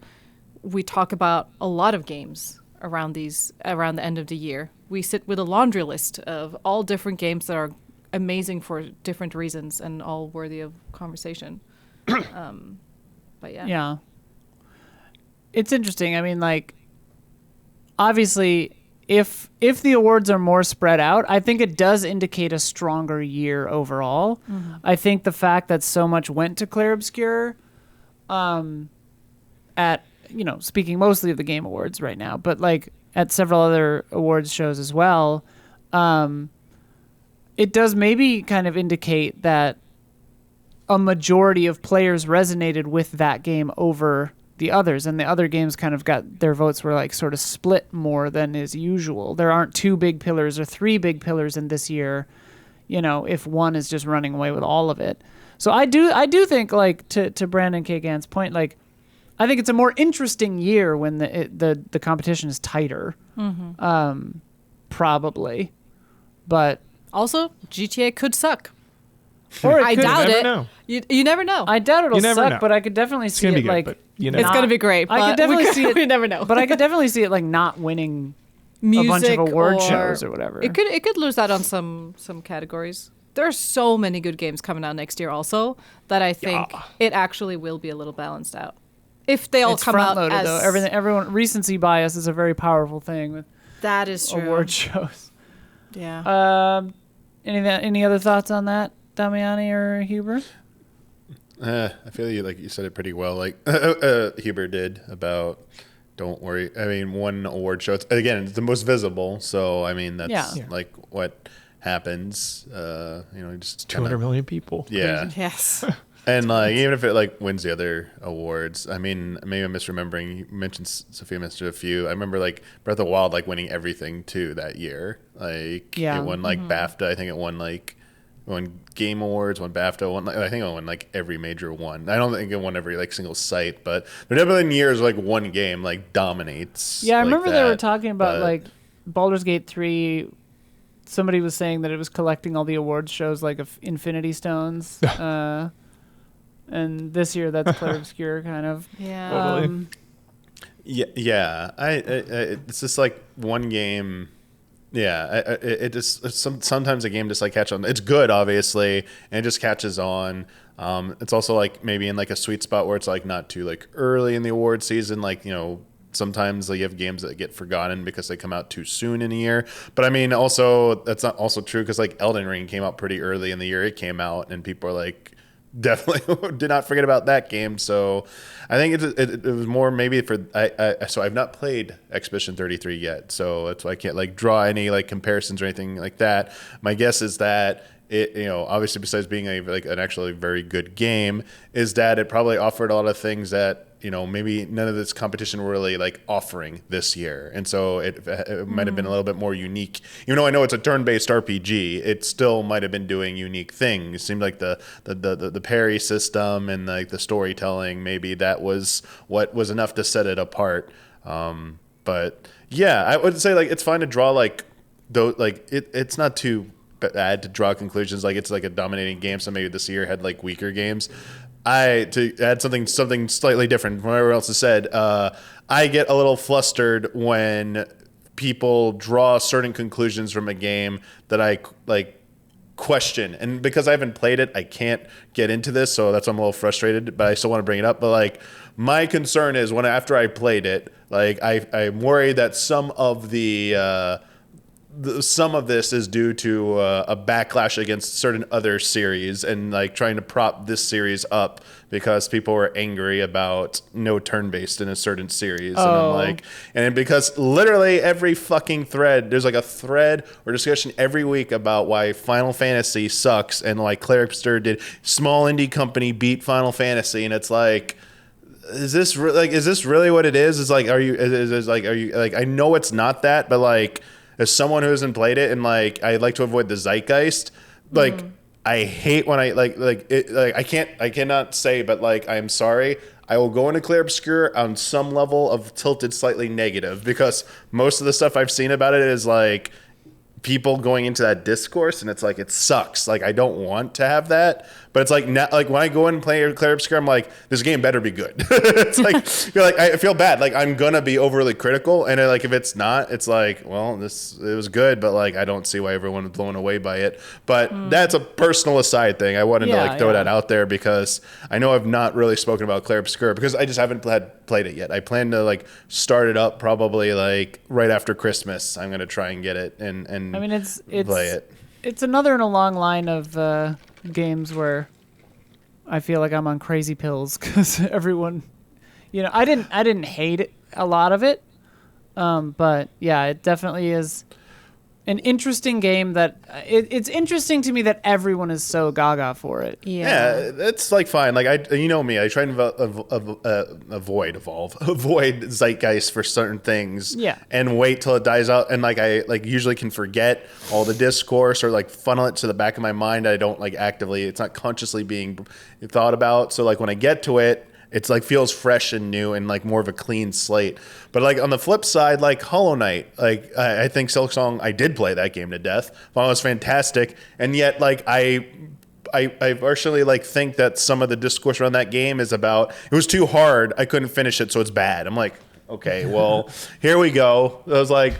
we talk about a lot of games around the end of the year. We sit with a laundry list of all different games that are amazing for different reasons and all worthy of conversation. But yeah. Yeah. It's interesting. I mean, like, obviously, if the awards are more spread out, I think it does indicate a stronger year overall. Mm-hmm. I think the fact that so much went to Clair Obscur, at, speaking mostly of the Game Awards right now, but like at several other awards shows as well, it does maybe kind of indicate that a majority of players resonated with that game over the others, and the other games kind of got their votes were like sort of split more than is usual. There aren't 2 big pillars or 3 big pillars in this year, if one is just running away with all of it. So I do think, like, to Brandon Kagan's point, like, I think it's a more interesting year when the competition is tighter, probably, but also GTA could suck. Or I doubt it. Know. You never know. I doubt it'll never suck, know. but I could definitely see it good, like but it's gonna be great. I could definitely see it. We never know. But I could definitely see it like not winning Music a bunch of award or, shows or whatever. It could lose that on some categories. There are so many good games coming out next year also that I think it actually will be a little balanced out. If they all it's come out front-loaded, as though. Everyone recency bias is a very powerful thing with that is true. award shows. Yeah. Any other thoughts on that, Damiani or Huber? I feel you said it pretty well. Like Huber did about. Don't worry. I mean, one award show. It's the most visible. So I mean, that's like what happens. Just 200 million people. Yeah. Yes. And like even if it like wins the other awards, I mean, maybe I'm misremembering. You mentioned Sophia mentioned a few. I remember like Breath of the Wild like winning everything too that year. Like it won like BAFTA. I think it won Game Awards, won BAFTA, I think it won like every major one. I don't think it won every like single site, but there have been years like one game like dominates. Yeah, I like remember that, they were talking about like Baldur's Gate 3. Somebody was saying that it was collecting all the awards shows like of Infinity Stones. And this year that's Clair Obscur kind of. Yeah. Totally. Yeah. It's just like one game. Yeah, it just sometimes a game just like catch on. It's good, obviously, and it just catches on. It's also like maybe in like a sweet spot where it's like not too like early in the award season. Like sometimes like, you have games that get forgotten because they come out too soon in a year. But I mean, also that's not also true because like Elden Ring came out pretty early in the year it came out, and people are like definitely did not forget about that game. So I think it was more maybe for so I've not played Expedition 33 yet, so that's why I can't like draw any like comparisons or anything like that. My guess is that it obviously besides being an actually very good game is that it probably offered a lot of things that maybe none of this competition were really like offering this year, and so it might have been a little bit more unique. Even though I know it's a turn-based RPG, it still might have been doing unique things. It seemed like the parry system and like the storytelling, maybe that was what was enough to set it apart. But yeah, I would say like it's fine to draw it's not too bad to draw conclusions like it's like a dominating game. So maybe this year had like weaker games. To add something slightly different from what everyone else has said, I get a little flustered when people draw certain conclusions from a game that I like question, and because I haven't played it, I can't get into this, so that's why I'm a little frustrated. But I still want to bring it up. But like my concern is after I played it, like I'm worried that some of this is due to a backlash against certain other series and like trying to prop this series up because people were angry about no turn-based in a certain series. And I'm like, and because literally every fucking thread, there's like a thread or discussion every week about why Final Fantasy sucks, and like Clair Obscur did small indie company beat Final Fantasy, and it's like, is this really what it is? It's like, are you I know it's not that, but like, as someone who hasn't played it and like I like to avoid the zeitgeist, like I hate when I cannot say, but like I'm sorry, I will go into Clair Obscur on some level of tilted slightly negative because most of the stuff I've seen about it is like people going into that discourse, and it's like, it sucks. Like, I don't want to have that, but it's like, now, like when I go in and play Clair Obscur, I'm like, this game better be good. It's like, you're like, I feel bad. Like, I'm gonna be overly critical, and like if it's not, it's like, well, it was good, but like I don't see why everyone was blown away by it. But that's a personal aside thing. I wanted to like throw that out there because I know I've not really spoken about Clair Obscur because I just haven't played it yet. I plan to like start it up probably like right after Christmas. I'm gonna try and get it and I mean, it's play it. It's another in a long line of games where I feel like I'm on crazy pills because everyone, I didn't hate it, a lot of it, but yeah, it definitely is an interesting game that it's interesting to me that everyone is so gaga for it. Yeah, that's like fine. Like you know me, I try and avoid zeitgeist for certain things. Yeah, and wait till it dies out. And like I like usually can forget all the discourse or like funnel it to the back of my mind. I don't like actively. It's not consciously being thought about. So like when I get to it, it's like feels fresh and new and like more of a clean slate. But like on the flip side, like Hollow Knight, like I think Silksong, I did play that game to death. Well, it was fantastic, and yet like I partially like think that some of the discourse around that game is about it was too hard. I couldn't finish it, so it's bad. I'm like, okay, well, here we go. I was like,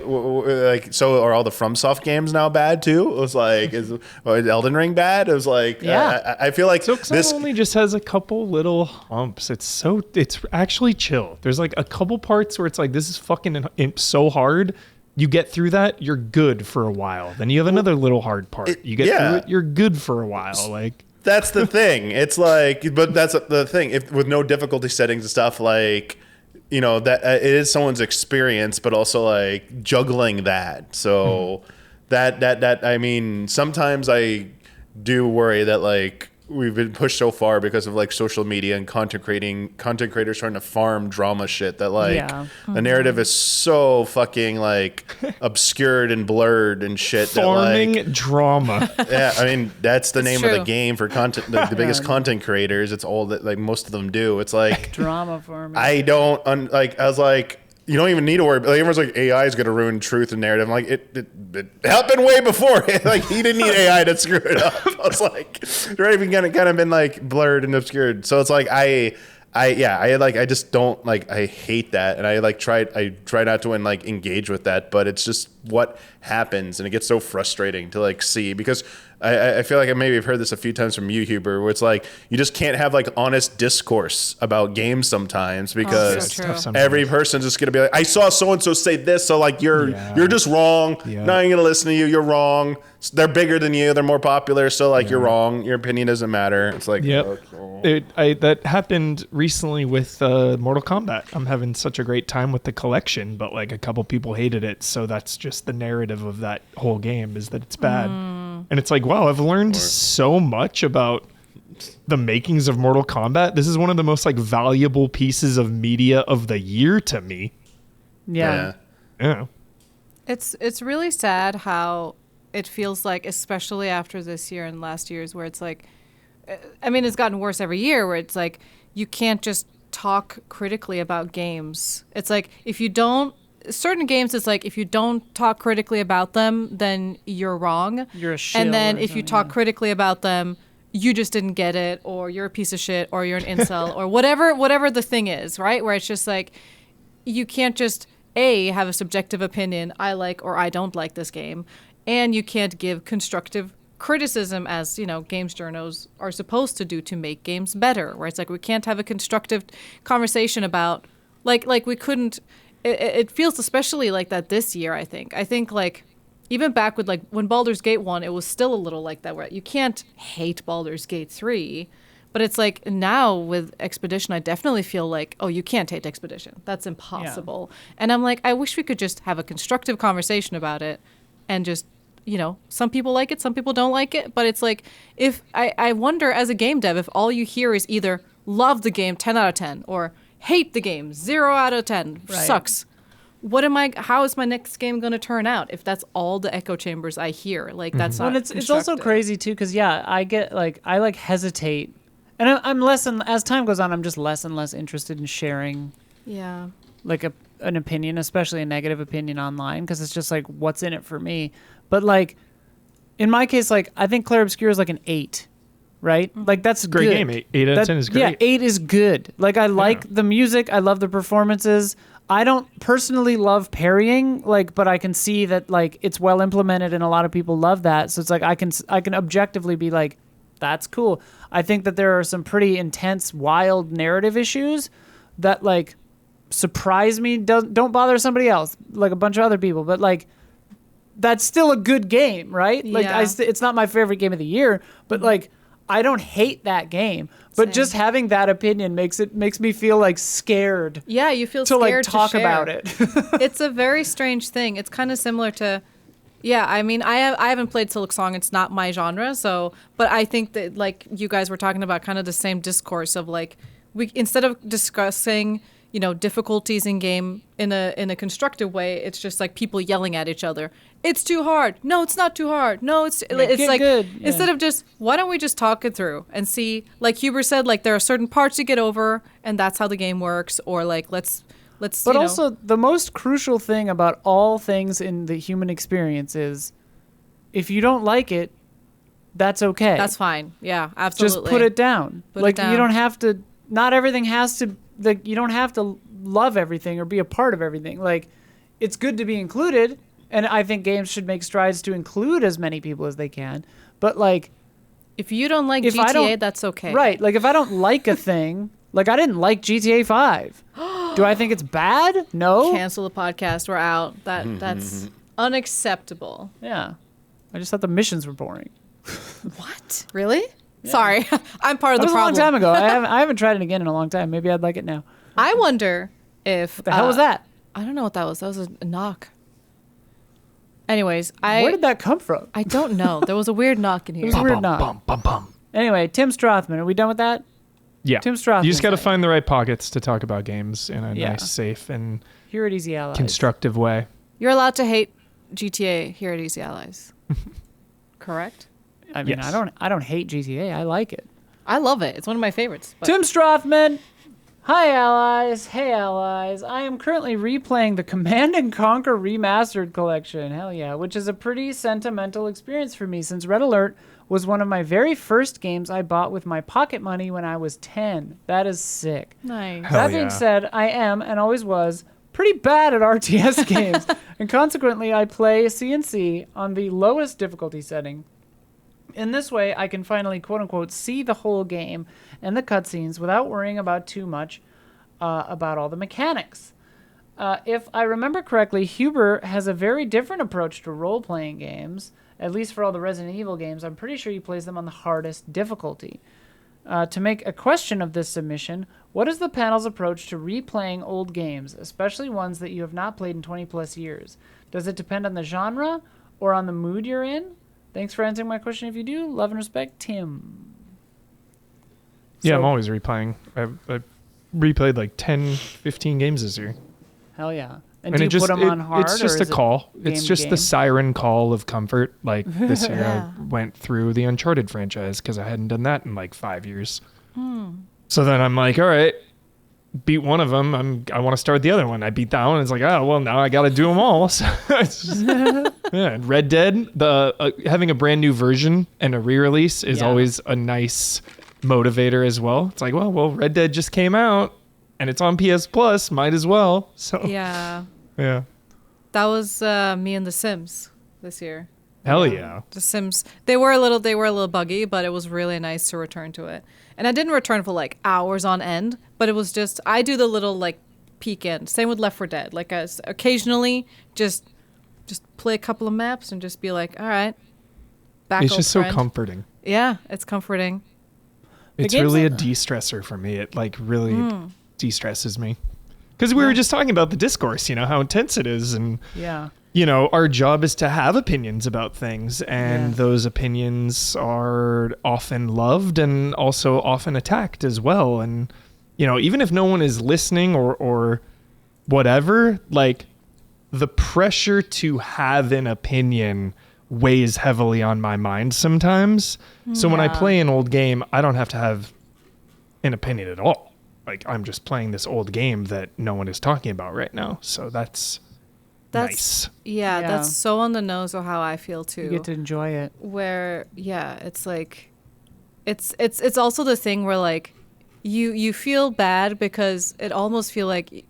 so are all the FromSoft games now bad too? It was like, is Elden Ring bad? It was like, yeah. I feel like this only just has a couple little humps. It's actually chill. There's like a couple parts where it's like, this is fucking so hard. You get through that, you're good for a while. Then you have another little hard part. You get through it, you're good for a while. Like that's the thing. It's like, but that's the thing. If with no difficulty settings and stuff, like, that it is someone's experience, but also like juggling that. So that I mean, sometimes I do worry that like we've been pushed so far because of like social media and content creators trying to farm drama shit that like the narrative is so fucking like obscured and blurred and shit. Farming that, like, drama. Yeah, I mean that's the name true. of the game for content. The biggest content creators. It's all that like most of them do. It's like drama farming. I don't I was like. You don't even need to worry. Like, everyone's like, AI is going to ruin truth and narrative. I'm like, it happened way before. Like, he didn't need AI to screw it up. I was like, it's already been kind of been like blurred and obscured. So it's like, I just don't like, I hate that. And I try not to like engage with that, but it's just what happens. And it gets so frustrating to like see because I feel like I maybe have heard this a few times from you, Huber, where it's like you just can't have like honest discourse about games sometimes because every person's just gonna be like, I saw so and so say this, so like you're just wrong. Not gonna listen to you. You're wrong. They're bigger than you. They're more popular. So like you're wrong. Your opinion doesn't matter. It's like that happened recently with Mortal Kombat. I'm having such a great time with the collection, but like a couple people hated it. So that's just the narrative of that whole game is that it's bad. And it's like, wow, I've learned so much about the makings of Mortal Kombat. This is one of the most like valuable pieces of media of the year to me. Yeah. It's really sad how it feels like, especially after this year and last year's, where it's like, I mean, it's gotten worse every year, where it's like you can't just talk critically about games. It's like if you don't. Certain games, it's like if you don't talk critically about them, then you're wrong. You're a shill. And then if you talk critically about them, you just didn't get it, or you're a piece of shit, or you're an incel, or whatever the thing is, right? Where it's just like you can't just have a subjective opinion, I like or I don't like this game, and you can't give constructive criticism as games journos are supposed to do to make games better. Where it's like we can't have a constructive conversation about like we couldn't. It feels especially like that this year, I think. I think, like, even back with, like, when Baldur's Gate 1, it was still a little like that, where you can't hate Baldur's Gate 3, but it's like now with Expedition, I definitely feel like, oh, you can't hate Expedition. That's impossible. Yeah. And I'm like, I wish we could just have a constructive conversation about it and just, some people like it, some people don't like it, but it's like, if I wonder as a game dev, if all you hear is either love the game 10 out of 10 or hate the game 0 out of 10 sucks. How is my next game going to turn out if that's all the echo chambers I hear? Like that's not. It's also crazy too because I get like I hesitate, and I'm less and as time goes on I'm just less and less interested in sharing. Like an opinion, especially a negative opinion online, because it's just like what's in it for me. But like, in my case, like I think Clair Obscur is like an 8, right? Like that's Great good. game. 8 out of 10 is great. Yeah, 8 is good. Like I like Yeah. the music. I love the performances. I don't personally love parrying, like, but I can see that like it's well implemented and a lot of people love that. So it's like I can objectively be like, that's cool. I think that there are some pretty intense, wild narrative issues that like surprise me. Don't bother somebody else, like a bunch of other people, but like that's still a good game, right? Like Yeah. it's not my favorite game of the year, but like I don't hate that game. But Same. just having that opinion makes me feel like scared Yeah, you feel to like scared talk to share. about it. It's a very strange thing. It's kind of similar to, yeah. I mean, I haven't played Silk Song. It's not my genre. So, but I think that like you guys were talking about, kind of the same discourse of like we instead of discussing difficulties in game in a constructive way, it's just like people yelling at each other. It's too hard. No, it's not too hard. No, it's get like good. Yeah. instead of just why don't we just talk it through and see, like Huber said, like there are certain parts to get over and that's how the game works, or like let's But also, the most crucial thing about all things in the human experience is if you don't like it, that's okay. that's fine. Yeah, absolutely. Just put it down. Put it like down. you don't have to. Not everything has to. Like you don't have to love everything or be a part of everything. Like it's good to be included, and I think games should make strides to include as many people as they can. But like, If you don't like If I GTA, don't- that's okay. right? Like if I don't like a thing, like I didn't like GTA 5. Do I think it's bad? No. Cancel the podcast. We're out. That's unacceptable. Yeah. I just thought the missions were boring. What? Really? Sorry, I'm part of That the was a long problem. time ago. I haven't tried it again in a long time. Maybe I'd like it now. I wonder if The hell was that? I don't know what that was. That was a knock. Anyways, I Where did that come from? I don't know. There was a weird knock in here. was a weird Bum, knock. bum, bum, bum. Anyway, Tim Strothman. Are we done with that? Yeah. Tim Strothman's You just got to thing. find the right pockets to talk about games in a Yeah. nice, safe, and Here at Easy Allies. constructive way. You're allowed to hate GTA here at Easy Allies. Correct? I mean, Yes. I don't hate GTA. I like it. I love it. It's one of my favorites. But Tim Strothman. Hi, allies. Hey, allies. I am currently replaying the Command & Conquer Remastered Collection. Hell yeah. Which is a pretty sentimental experience for me since Red Alert was one of my very first games I bought with my pocket money when I was 10. That is sick. nice. Hell That being yeah. said, I am, and always was, pretty bad at RTS games. And consequently, I play CNC on the lowest difficulty setting. In this way, I can finally, quote-unquote, see the whole game and the cutscenes without worrying about too much about all the mechanics. If I remember correctly, Huber has a very different approach to role-playing games, at least for all the Resident Evil games. I'm pretty sure he plays them on the hardest difficulty. To make a question of this submission, what is the panel's approach to replaying old games, especially ones that you have not played in 20-plus years? Does it depend on the genre or on the mood you're in? Thanks for answering my question. If you do, love and respect, Tim. Yeah, So- I'm always replaying. I replayed like 10, 15 games this year. Hell yeah. And And do you it just, put them on hard? it's just or a is it call. game It's to just game? the siren call of comfort. Like this year, Yeah. I went through the Uncharted franchise because I hadn't done that in like 5 years. So then I'm like, all right, beat one of them. I want to start the other one. I beat that one. It's like, oh well, now I got to do them all. So it's just, yeah, and Red Dead. Having a brand new version and a re-release is Yeah. always a nice motivator as well. It's like, well, Red Dead just came out and it's on PS Plus. Might as well. So Yeah. yeah. That was me and The Sims this year. Hell yeah. The Sims, they were a little buggy, but it was really nice to return to it. And I didn't return for like hours on end, but it was just, I do the little like peek in. Same with Left 4 Dead. Like occasionally just play a couple of maps and just be like, all right, back It's old just so friend. comforting. Yeah, it's comforting. It's game's really a like- de-stressor for me. It like really de-stresses me. Because we were just talking about the discourse, how intense it is. And, Yeah. our job is to have opinions about things. And Yeah. those opinions are often loved and also often attacked as well. And, even if no one is listening or whatever, like the pressure to have an opinion weighs heavily on my mind sometimes. So when I Yeah. play an old game, I don't have to have an opinion at all. Like I'm just playing this old game that no one is talking about right now. So that's nice. Yeah, Yeah. that's so on the nose of how I feel too. You get to enjoy it. Where it's like it's also the thing where like you feel bad because it almost feel like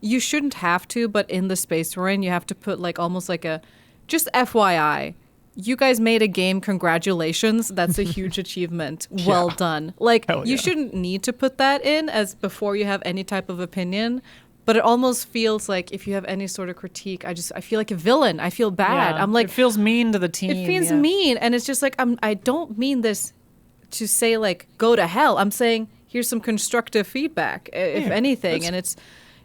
you shouldn't have to, but in the space we're in, you have to put like almost like a just FYI. You guys made a game. Congratulations. That's a huge achievement. Well done. Like Hell you yeah. shouldn't need to put that in as before you have any type of opinion. But it almost feels like if you have any sort of critique, I feel like a villain. I feel bad. Yeah. I'm like, it feels mean to the team. it feels yeah. mean, and it's just like I don't mean this to say like go to hell. I'm saying here's some constructive feedback, if Yeah, anything, and it's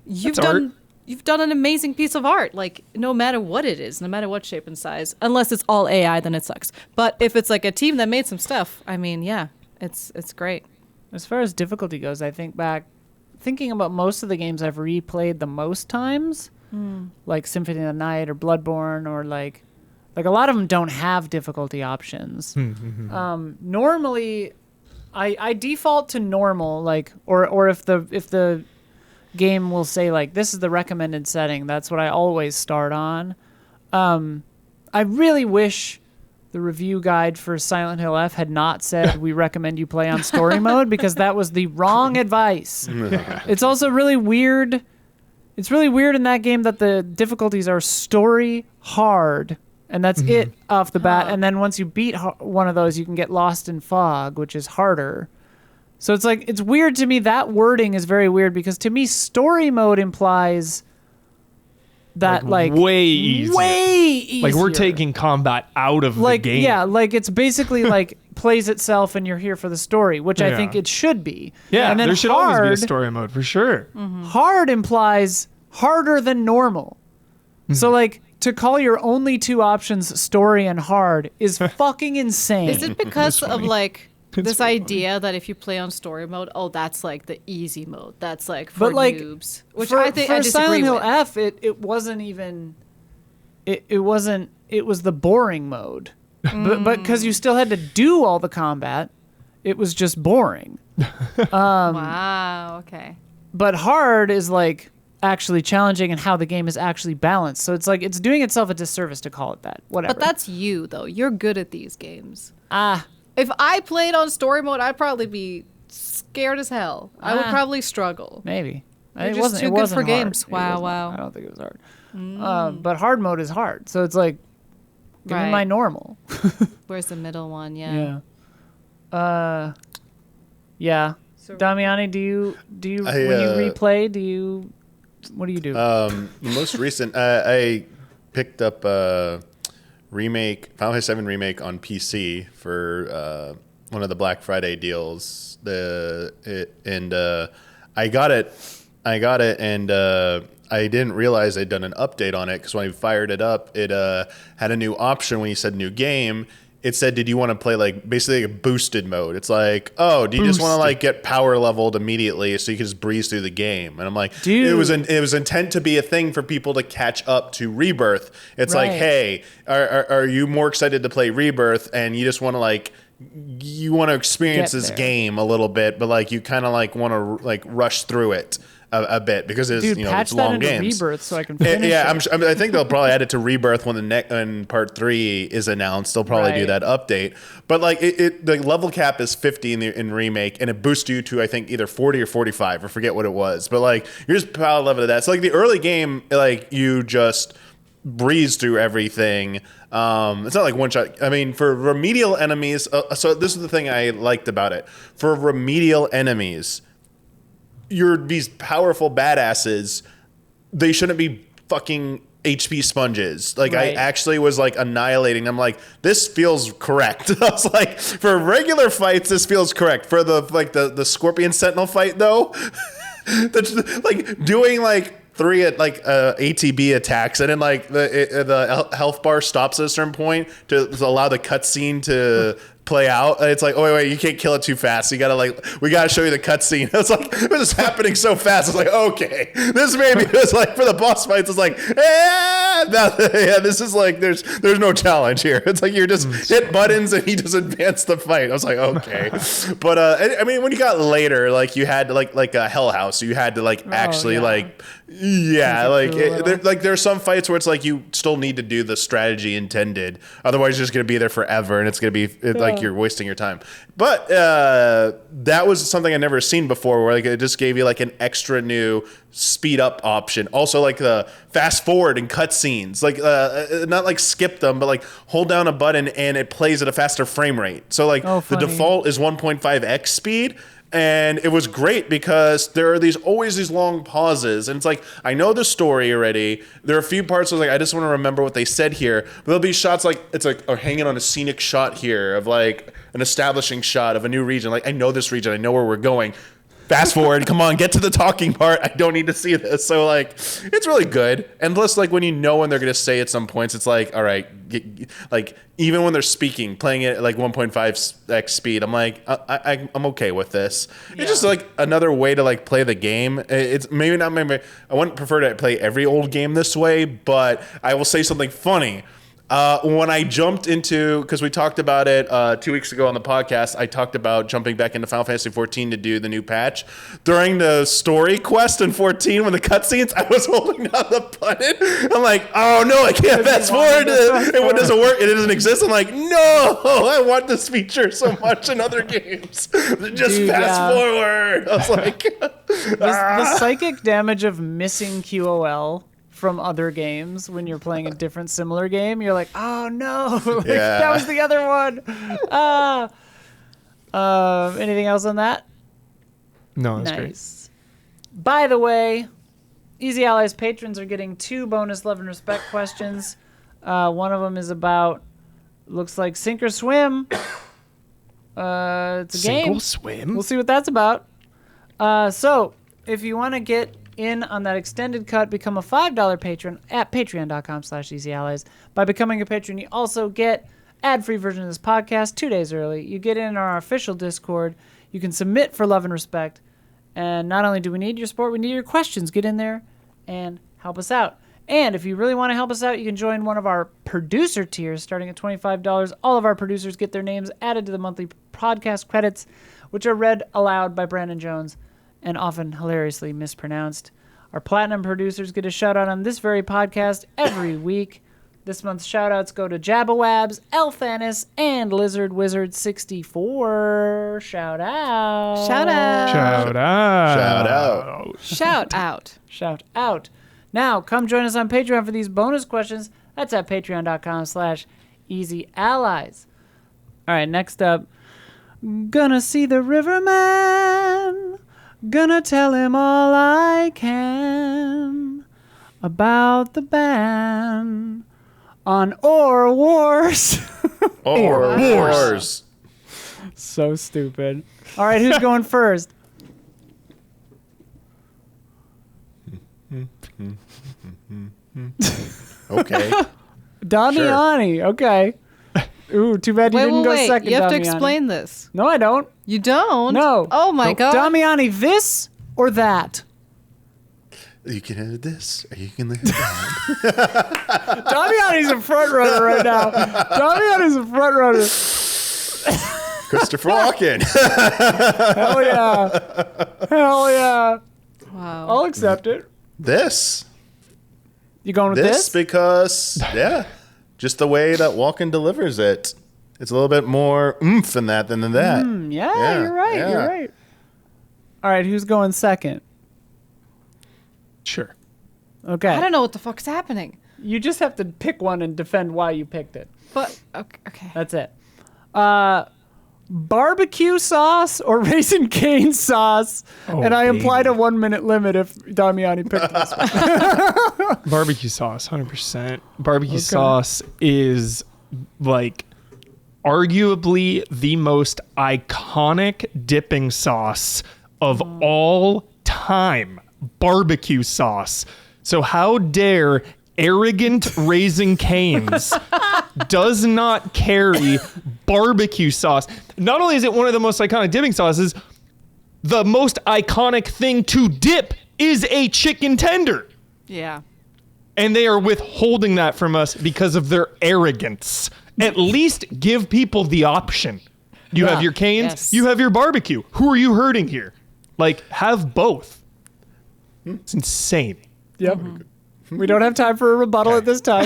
you've that's done art. you've done an amazing piece of art. Like no matter what it is, no matter what shape and size, unless it's all AI, then it sucks. But if it's like a team that made some stuff, I mean, yeah, it's great. As far as difficulty goes, I think back, thinking about most of the games I've replayed the most times, like Symphony of the Night or Bloodborne, or like a lot of them don't have difficulty options. Normally, I default to normal, like or if the game will say like this is the recommended setting, that's what I always start on. I really wish the review guide for Silent Hill F had not said we recommend you play on story mode, because that was the wrong advice. It's also really weird. It's really weird in that game that the difficulties are story hard, and that's it off the bat. And then once you beat one of those, you can get lost in fog, which is harder. So it's like, it's weird to me. That wording is very weird, because to me, story mode implies that way easier. Way easier. Like we're taking combat out of the game. Yeah, like it's basically like plays itself and you're here for the story, which I Yeah. think it should be. Yeah, and then there should hard, always be a story mode for sure. Hard implies harder than normal. So like to call your only two options story and hard is fucking insane. Is it because of funny. like It's this really idea that if you play on story mode, oh, that's like the easy mode. That's like for But like noobs, which for, I think for I disagree Silent Hill with. F, it wasn't even. It wasn't. It was the boring mode, but because you still had to do all the combat, it was just boring. Wow. Okay. But hard is like actually challenging, and how the game is actually balanced. So it's like it's doing itself a disservice to call it that. Whatever. But that's you though. You're good at these games. ah. If I played on story mode, I'd probably be scared as hell. I would Ah. probably struggle. Maybe. You're It just wasn't, too it good wasn't for hard. games. It Wow, wasn't- wow. I don't think it was hard. But hard mode is hard. So it's like, give me Right. my normal. Where's the middle one? Yeah. Yeah. Yeah. So- Damiani, do you I, when you replay, what do you do? The most recent, I picked up remake, Final Fantasy VII remake on PC for one of the Black Friday deals. I got it, and I didn't realize they'd done an update on it, because when I fired it up, it had a new option. When you said new game, it said, did you want to play like basically a boosted mode? It's like, oh, do you just want to like get power leveled immediately so you can just breeze through the game? And I'm like, Dude. it was intent to be a thing for people to catch up to Rebirth. It's like, Right. hey, are you more excited to play Rebirth, and you just want to like, you want to experience Get this there. game a little bit, but like you kind of like want to like rush through it a bit, because it's, Dude, you know, patch it's that long into games. Rebirth so I can finish Yeah, it. I think they'll probably add it to Rebirth when part 3 is announced. They'll probably do Right. that update. But like the level cap is 50 in remake, and it boosts you to I think either 40 or 45. I forget what it was. But like you're just power level to that. So like the early game, like you just breeze through everything. It's not like one shot. I mean, for remedial enemies. So this is the thing I liked about it. For remedial enemies, you're these powerful badasses. They shouldn't be fucking HP sponges. Like Right. I actually was like annihilating them. Like this feels correct. I was like, for regular fights, this feels correct. For the Scorpion Sentinel fight though, like doing like 3 ATB attacks, and then like the health bar stops at a certain point to allow the cutscene play out. It's like, oh wait, you can't kill it too fast. You gotta we gotta show you the cutscene. It's like this is happening so fast. It's like, okay, this maybe was like for the boss fights. It's like, this is like there's no challenge here. It's like you're just hit buttons and he just advanced the fight. I was like, okay, but I mean, when you got later, like you had like a Hell House, you had to actually there's some fights where it's like you still need to do the strategy intended. Otherwise, you're just gonna be there forever, and it's gonna be like you're wasting your time. But that was something I'd never seen before, where it just gave you an extra new speed up option. Also, the fast forward and cut scenes, not skip them, but hold down a button and it plays at a faster frame rate. So the default is 1.5x speed. And it was great because there are always these long pauses. And it's like, I know the story already. There are a few parts where I just want to remember what they said here. But there'll be shots hanging on a scenic shot here of an establishing shot of a new region. I know this region. I know where we're going. Fast forward, come on, get to the talking part. I don't need to see this. So it's really good. And plus when you know when they're going to say at some points, it's all right, even when they're speaking, playing it at 1.5x speed, I'm I'm okay with this. Yeah. It's just another way to play the game. It's maybe not I wouldn't prefer to play every old game this way, but I will say something funny. When I jumped into, because we talked about it 2 weeks ago on the podcast, I talked about jumping back into Final Fantasy 14 to do the new patch. During the story quest in 14, when the cutscenes, I was holding down the button. I'm like, oh no, I can't fast forward. It doesn't work. It doesn't exist. I'm like, no, I want this feature so much in other games. Just fast forward. I was like, the psychic damage of missing QOL from other games when you're playing a different similar game, you're like, oh no, that was the other one. Anything else on that? No, that's nice. Great. By the way, Easy Allies patrons are getting 2 bonus love and respect questions. One of them is about, looks like Sink or Swim. It's a game. Sink or Swim? We'll see what that's about. So if you want to get in on that extended cut, become a $5 patron at patreon.com/easyallies. By becoming a patron, you also get ad-free version of this podcast 2 days early. You get in our official Discord. You can submit for love and respect. And not only do we need your support, we need your questions. Get in there and help us out. And if you really want to help us out, you can join one of our producer tiers starting at $25. All of our producers get their names added to the monthly podcast credits, which are read aloud by Brandon Jones and often hilariously mispronounced. Our platinum producers get a shout-out on this very podcast every week. This month's shout-outs go to Jabawabs, Elthanis, and Lizard Wizard 64. Shout out. Shout out. Shout out. Shout out. Shout out. Shout out. Now, come join us on Patreon for these bonus questions. That's at patreon.com/easyallies. All right, next up. Gonna see the Riverman. Gonna tell him all I can about the ban on Or Wars. Or Wars. So stupid. All right, who's going first? Okay. Damiani. Sure. Okay. Ooh, too bad you didn't go second. You have to Damiani. explain this. No, I don't. You don't? No. Oh my God. Damiani, this or that? You can edit this, or you can leave that. Damiani's a front runner right now. Damiani's a front runner. Christopher Walken. Hell yeah. Hell yeah. Wow. I'll accept it. This. You going with this? Because, yeah, just the way that Walken delivers it. It's a little bit more oomph in that than in that. Yeah, you're right. Yeah. You're right. All right, who's going second? Sure. Okay. I don't know what the fuck's happening. You just have to pick one and defend why you picked it. But, okay. That's it. Barbecue sauce or Raising Cane sauce. And I implied a 1 minute limit if Damiani picked this one. Barbecue sauce, 100%. Barbecue sauce is like arguably the most iconic dipping sauce of all time. Barbecue sauce. So how dare arrogant Raising Cane's does not carry barbecue sauce. Not only is it one of the most iconic dipping sauces, the most iconic thing to dip is a chicken tender. Yeah. And they are withholding that from us because of their arrogance. At least give people the option. You have your Cane's, Yes. you have your barbecue. Who are you hurting here? Like, have both. It's insane. Yep. We don't have time for a rebuttal at this time.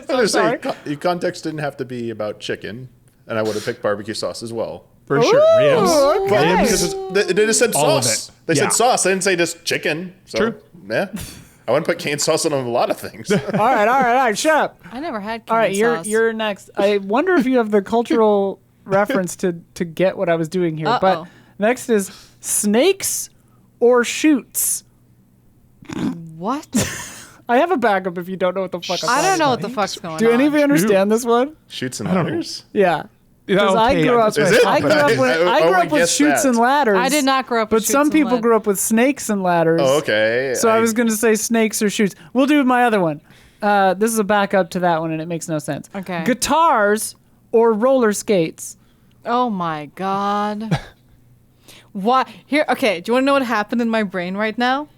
So sorry. Your context didn't have to be about chicken, and I would have picked barbecue sauce as well. For sure. Ribs. okay. Ribs. They just said All of sauce. it. They Yeah. said sauce. They didn't say just chicken. So, True. Yeah. I wouldn't put cane sauce on a lot of things. All right. Shut up. I never had All right, sauce. you're next. I wonder if you have the cultural reference to get what I was doing here. But Uh-oh. next is snakes or shoots. What? I have a backup if you don't know what the fuck I'm I don't talking know about. what the fuck's going on. Do any of you understand this one? Shoots and don't know. ladders? Yeah. Because I Okay, grew up. Is it? I grew up with, I grew up with guess shoots that. and ladders. I did not grow up But with shoots some and people ladders. grew up with snakes and ladders. Oh, okay. So I was going to say snakes or shoots. We'll do my other one. This is a backup to that one, and it makes no sense. Okay. Guitars or roller skates. Oh my god. Why? Here, okay. Do you want to know what happened in my brain right now?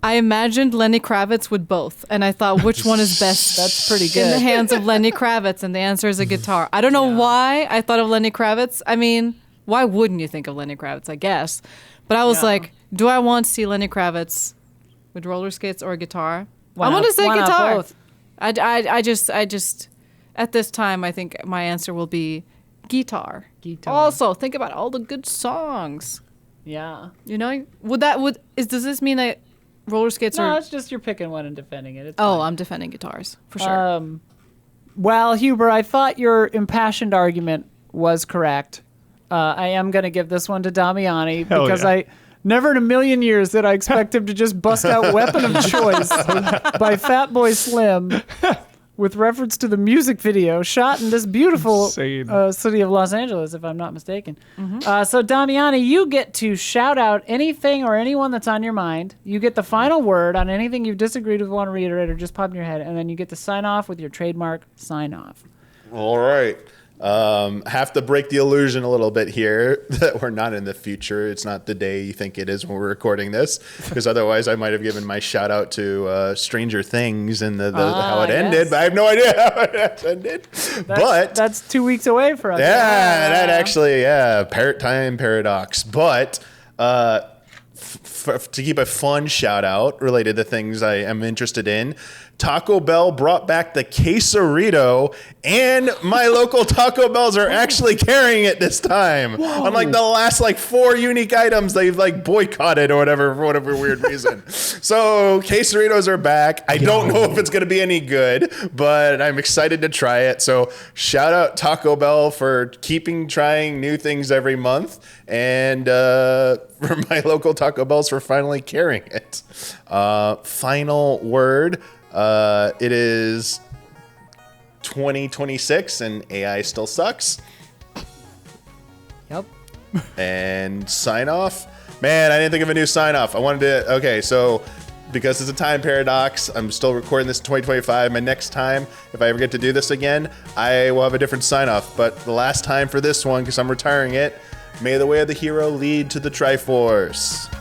I imagined Lenny Kravitz with both, and I thought, which one is best? That's pretty In the good. hands of Lenny Kravitz, and the answer is a guitar. I don't know why I thought of Lenny Kravitz. I mean, why wouldn't you think of Lenny Kravitz? I guess, but I was like, do I want to see Lenny Kravitz with roller skates or a guitar? Why I want to not- say why not guitar. both? I just at this time I think my answer will be guitar. Guitar. Also, think about all the good songs. Yeah. You know, does this mean that roller skates No, are? it's just you're picking one and defending it. It's Oh, fine. I'm defending guitars for sure. Well, Huber, I thought your impassioned argument was correct. I am going to give this one to Damiani Hell because yeah. I never in a million years did I expect him to just bust out Weapon of Choice by Fatboy Slim with reference to the music video shot in this beautiful Insane. city of Los Angeles, if I'm not mistaken. So, Damiani, you get to shout out anything or anyone that's on your mind. You get the final word on anything you've disagreed with, want to reiterate, or just pop in your head, and then you get to sign off with your trademark sign off. All right. Have to break the illusion a little bit here that we're not in the future. It's not the day you think it is when we're recording this, because otherwise I might have given my shout out to Stranger Things and the how it ended, yes. but I have no idea how it ended. But That's 2 weeks away for us. yeah, that actually, parrot time paradox. But to keep a fun shout out related to things I am interested in, Taco Bell brought back the quesarito, and my local Taco Bells are actually carrying it this time. Unlike the last 4 unique items they've boycotted or whatever for whatever weird reason. So quesaritos are back. I don't know if it's going to be any good, but I'm excited to try it. So shout out Taco Bell for trying new things every month, and for my local Taco Bells for finally carrying it. Final word. It is 2026 and AI still sucks. Yep. And sign off. Man, I didn't think of a new sign off. I wanted to. Okay, so because it's a time paradox, I'm still recording this in 2025. My next time, if I ever get to do this again, I will have a different sign off. But the last time for this one, because I'm retiring it, may the way of the hero lead to the Triforce.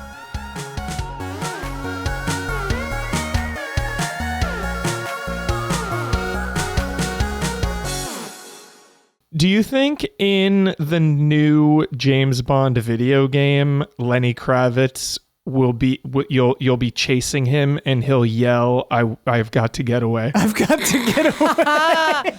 Do you think in the new James Bond video game, Lenny Kravitz you'll be chasing him and he'll yell, "I've got to get away"? I've got to get away.